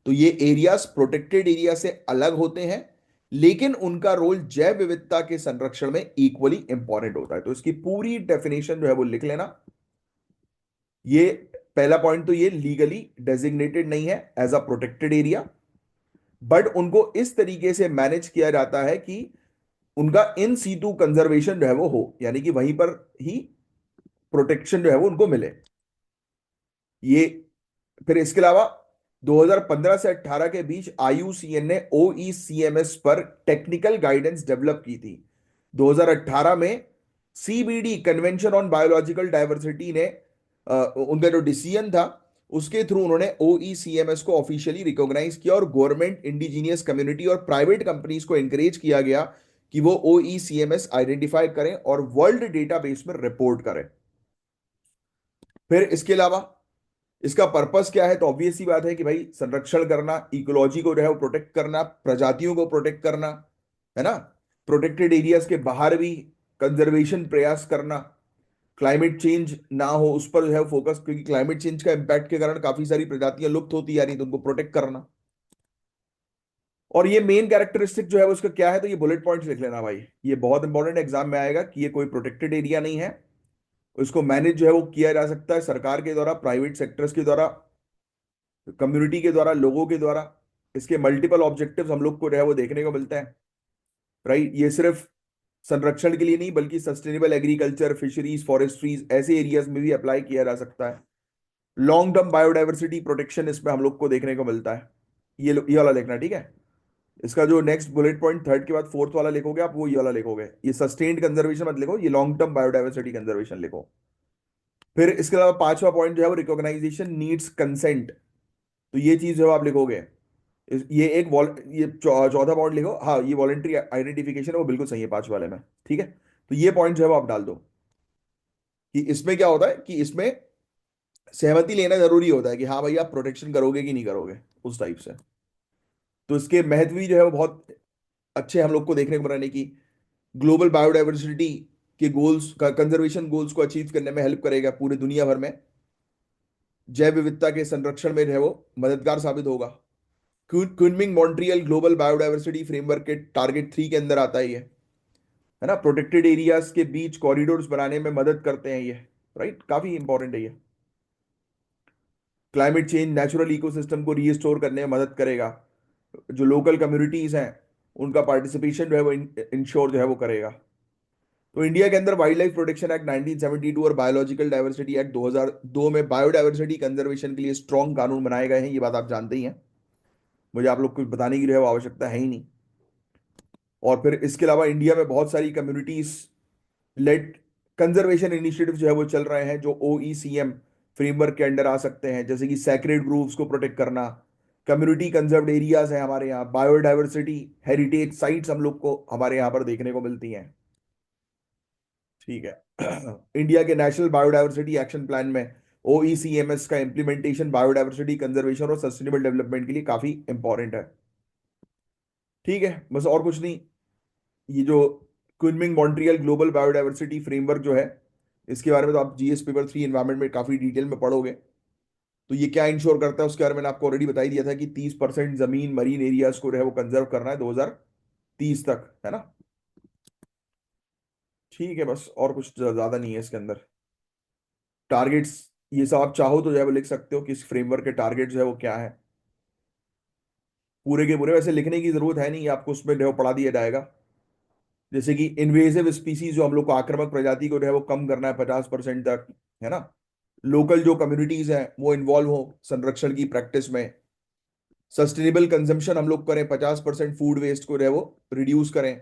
तो ये एरियाज प्रोटेक्टेड एरिया से अलग होते हैं, लेकिन उनका रोल जैव विविधता के संरक्षण में इक्वली इंपॉर्टेंट होता है। तो इसकी पूरी डेफिनेशन जो है वो लिख लेना। ये पहला पॉइंट तो ये लीगली डेजिग्नेटेड नहीं है as a protected area, but उनको इस तरीके से मैनेज किया जाता है कि उनका इन सीटू कंजर्वेशन जो है वो हो, यानी कि वहीं पर ही प्रोटेक्शन जो है वो उनको मिले। ये फिर इसके अलावा 2015 से 18 के बीच आईयूसीएन ने ओईसीएमएस पर टेक्निकल गाइडेंस डेवलप की थी। 2018 में CBD convention on biological diversity ने उनका जो डिसीजन था उसके थ्रू उन्होंने ओईसीएमएस को ऑफिशियली रिकॉग्नाइज किया, और गवर्नमेंट, इंडिजीनियस कम्युनिटी और प्राइवेट कंपनीज को एनकरेज किया गया कि वो ओईसीएमएस आइडेंटिफाई करें और वर्ल्ड डेटाबेस में रिपोर्ट करें। फिर इसके अलावा इसका पर्पस क्या है? तो ऑब्वियस सी बात है कि भाई संरक्षण करना, इकोलॉजी को जो है वो प्रोटेक्ट करना, प्रजातियों को प्रोटेक्ट करना, है ना। प्रोटेक्टेड एरियाज के बाहर भी कंजर्वेशन प्रयास करना, क्लाइमेट चेंज ना हो उस पर जो है फोकस, क्योंकि क्लाइमेट चेंज का इम्पैक्ट के कारण काफी सारी प्रजातियां लुप्त होती जा रही, तो उनको प्रोटेक्ट करना। और ये मेन कैरेक्टरिस्टिक जो है वो उसका क्या है, तो ये बुलेट पॉइंट्स लिख लेना भाई, ये बहुत इंपॉर्टेंट एग्जाम में आएगा कि ये कोई प्रोटेक्टेड एरिया नहीं है। इसको मैनेज जो है वो किया जा सकता है सरकार के द्वारा, प्राइवेट सेक्टर्स के द्वारा, कम्युनिटी के द्वारा, लोगों के द्वारा। इसके मल्टीपल ऑब्जेक्टिव्स हम लोग को जो है वो देखने को मिलते हैं, राइट। ये सिर्फ संरक्षण के लिए नहीं, बल्कि सस्टेनेबल एग्रीकल्चर, फिशरीज, फॉरेस्ट्रीज ऐसे एरियाज में भी अप्लाई किया जा सकता है। लॉन्ग टर्म बायोडाइवर्सिटी प्रोटेक्शन इसमें हम लोग को देखने को मिलता है। ये वाला देखना, ठीक है। इसका जो नेक्स्ट बुलेट पॉइंट थर्ड के बाद फोर्थ वाला लिखोगे आप, वो ये वाला लिखोगे, ये सस्टेन्ड कंजर्वेशन मत लिखो, ये लॉन्ग टर्म बायोडाइवर्सिटी कंजर्वेशन लिखो। फिर इसके अलावा पांचवा पॉइंट जो है वो रिकॉग्नाइजेशन नीड्स कंसेंट, तो ये चीज जो आप लिखोगे, ये एक ये चौथा पॉइंट लिखो, हाँ, ये वॉलंटरी आइडेंटिफिकेशन है, वो बिल्कुल सही है पांच वाले में, ठीक है। तो ये पॉइंट जो है वो आप डाल दो कि इसमें क्या होता है कि इसमें सहमति लेना जरूरी होता है कि हाँ भाई आप प्रोटेक्शन करोगे कि नहीं करोगे, उस टाइप से। तो इसके महत्व भी जो है वो बहुत अच्छे हम लोग को देखने को मिलने की, ग्लोबल बायोडाइवर्सिटी के गोल्स का, कंजर्वेशन गोल्स को अचीव करने में हेल्प करेगा पूरे दुनिया भर में, जैव विविधता के संरक्षण में जो है वो मददगार साबित होगा। क्विनमिंग मॉन्ट्रियल ग्लोबल बायोडाइवर्सिटी फ्रेमवर्क के टारगेट 3 के अंदर आता है ये, है ना। प्रोटेक्टेड एरियाज के बीच कॉरिडोर्स बनाने में मदद करते हैं ये, राइट, काफी इंपॉर्टेंट है ये। क्लाइमेट चेंज नेचुरल इकोसिस्टम को रीस्टोर करने में मदद करेगा, जो लोकल कम्युनिटीज हैं उनका पार्टिसिपेशन जो है वो इंश्योर जो है वो करेगा। तो इंडिया के अंदर वाइल्ड लाइफ प्रोटेक्शन एक्ट 1972 और बायोलॉजिकल डाइवर्सिटी एक्ट 2002 में बायोडाइवर्सिटी कंजर्वेशन के लिए स्ट्रॉन्ग कानून बनाए गए हैं, ये बात आप जानते ही हैं, मुझे आप लोग को बताने की जो है वो आवश्यकता है ही नहीं। और फिर इसके अलावा इंडिया में बहुत सारी कम्युनिटीज लेट कंजर्वेशन इनिशिएटिव जो है वो चल रहे हैं, जो ओईसीएम फ्रेमवर्क के अंडर आ सकते हैं, जैसे कि सैक्रेड ग्रूव्स को प्रोटेक्ट करना, कम्युनिटी कंजर्व्ड एरियाज है हमारे यहाँ, बायोडाइवर्सिटी हेरिटेज साइट्स हम लोग को हमारे यहाँ पर देखने को मिलती हैं, ठीक है। इंडिया के नेशनल बायोडाइवर्सिटी एक्शन प्लान में ओईसीएमएस का इंप्लीमेंटेशन बायोडाइवर्सिटी कंजर्वेशन और सस्टेनेबल डेवलपमेंट के लिए काफी इंपॉर्टेंट है, ठीक है। बस और कुछ नहीं। ये जो क्विनमिंग मॉन्ट्रियल ग्लोबल बायोडाइवर्सिटी फ्रेमवर्क जो है, इसके बारे में तो आप जीएस पेपर 3 एनवायरमेंट में काफी डिटेल में पढ़ोगे। तो ये क्या इंश्योर करता है उसके बारे में मैंने आपको ऑलरेडी बता ही दिया था कि 30% जमीन मरीन एरियाज को जो है वो कंजर्व करना है 2030 तक, है ना। ठीक है, बस और कुछ ज्यादा नहीं है इसके अंदर। टारगेट्स ये सब आप चाहो तो जो है वो लिख सकते हो कि इस फ्रेमवर्क के टारगेट जो है वो क्या है, पूरे के पूरे वैसे लिखने की जरूरत है नहीं, आपको उसमें जो है वो पढ़ा दिया जाएगा। जैसे कि इन्वेजिव स्पीसीज, जो हम लोग को आक्रामक प्रजाति को जो है वो कम करना है 50% तक, है ना। लोकल जो कम्युनिटीज हैं वो इन्वॉल्व हो संरक्षण की प्रैक्टिस में। सस्टेनेबल कंजम्पशन हम लोग करें, 50% फूड वेस्ट को रहे वो रिड्यूस करें।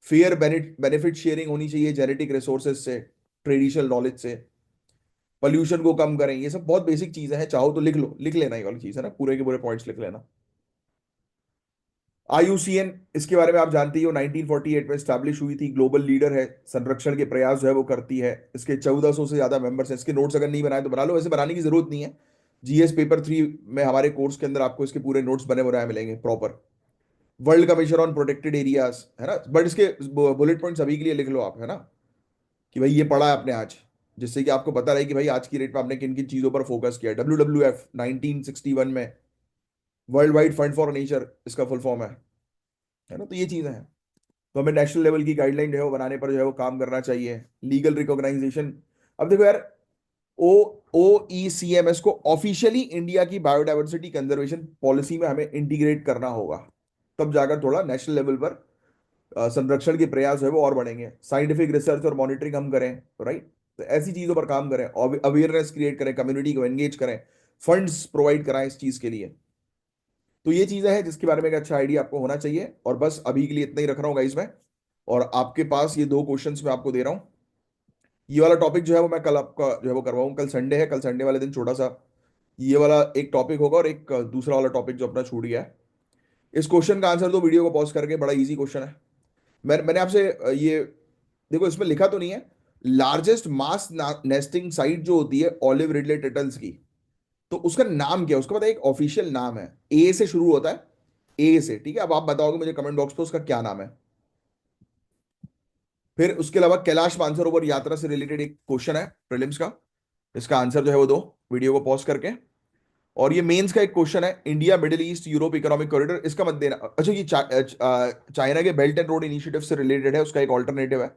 फेयर बेनिफिट शेयरिंग होनी चाहिए जेनेटिक रिसोर्सेज से, ट्रेडिशनल नॉलेज से। पोल्यूशन को कम करें। ये सब बहुत बेसिक चीजें हैं, चाहो तो लिख लो, लिख लेना ये वाली चीज है ना, पूरे के पूरे पॉइंट्स लिख लेना। आईयूसीएन, इसके बारे में आप जानते ही हो, 1948 में स्टैब्लिश हुई थी, ग्लोबल लीडर है, संरक्षण के प्रयास जो है वो करती है। इसके 1400 से ज्यादा मेंबर्स हैं। इसके नोट्स अगर नहीं बनाए तो बना लो, वैसे बनाने की जरूरत नहीं है। जीएस पेपर 3 में हमारे कोर्स के अंदर आपको इसके पूरे नोट्स बने बनाए मिलेंगे proper. World commission on protected areas है ना, बट इसके बुलेट पॉइंट्स अभी के लिए लिख लो आप, है ना, कि भाई ये पढ़ा है आपने आज, जिससे कि आपको पता रहे कि भाई आज की डेट में आपने किन किन चीजों पर फोकस किया। WWF 1961 में, world wide fund for nature इसका फुल फॉर्म है ना। तो ये चीजें हैं। तो हमें नेशनल लेवल की गाइडलाइन जो है वो बनाने पर जो है वो काम करना चाहिए। लीगल रिकॉग्नाइजेशन, अब देखो यार, ओ OECMS को ऑफिशियली इंडिया की बायोडाइवर्सिटी कंजर्वेशन पॉलिसी में हमें इंटीग्रेट करना होगा, तब जाकर थोड़ा नेशनल लेवल पर संरक्षण के प्रयास है वो और बढ़ेंगे। साइंटिफिक रिसर्च और मॉनिटरिंग हम करें, राइट। तो ऐसी चीजों पर काम करें, अवेयरनेस क्रिएट करें, कम्युनिटी को एंगेज करें, फंड्स प्रोवाइड कराएं इस चीज के लिए। तो ये चीजें हैं जिसके बारे में एक अच्छा आइडिया आपको होना चाहिए। और बस अभी के लिए इतना ही रख रहा हूँ गाइस मैं। और आपके पास ये 2 क्वेश्चंस मैं आपको दे रहा हूँ। ये वाला टॉपिक जो है वो मैं कल आपका जो है वो करवाऊँ, कल संडे है, कल संडे वाले दिन छोटा सा ये वाला एक टॉपिक होगा, और एक दूसरा वाला टॉपिक जो अपना छूट गया है। इस क्वेश्चन का आंसर दो वीडियो को पॉज करके, बड़ा इजी क्वेश्चन है। मैंने आपसे ये देखो, इसमें लिखा तो नहीं है, लार्जेस्ट मास नेस्टिंग साइट जो होती है ऑलिव रिडले टेटल्स की, तो उसका नाम क्या है? उसका पता है, एक ऑफिशियल नाम है, ए से शुरू होता है, ए से, ठीक है। अब आप बताओगे मुझे कमेंट बॉक्स पे उसका क्या नाम है। फिर उसके अलावा कैलाश मानसरोवर यात्रा से रिलेटेड एक क्वेश्चन है प्रीलिम्स का, इसका आंसर जो है वो दो वीडियो को पॉज करके। और ये मेंस का एक क्वेश्चन है, India middle east Europe economic corridor, इसका मत देना। अच्छा, ये चाइना के बेल्ट एंड रोड इनिशिएटिव से रिलेटेड है, उसका एक ऑल्टरनेटिव है,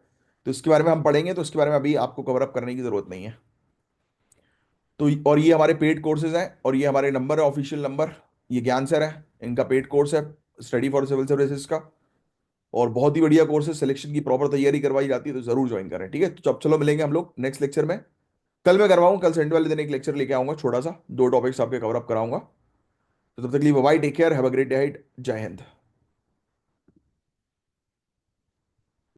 तो इसके बारे में हम पढ़ेंगे, तो इसके बारे में अभी आपको कवर अप करने की जरूरत नहीं है। तो और ये हमारे पेड कोर्सेज हैं, और ये हमारे नंबर है, ऑफिशियल नंबर, ये ज्ञान सर है, इनका पेड कोर्स है, स्टडी फॉर सिविल सर्विसेज का। और बहुत ही बढ़िया कोर्स है, सिलेक्शन की प्रॉपर तैयारी करवाई जाती है, तो जरूर ज्वाइन करें, ठीक है। तो अब चलो मिलेंगे हम लोग नेक्स्ट लेक्चर में। कल मैं करवाऊँ, कल संडे वाले दिन एक लेक्चर लेके आऊंगा छोटा सा, 2 टॉपिक्स आपके कवर अप कराऊंगा। तो तब तक के लिए bye, take care, have a great day, जय हिंद।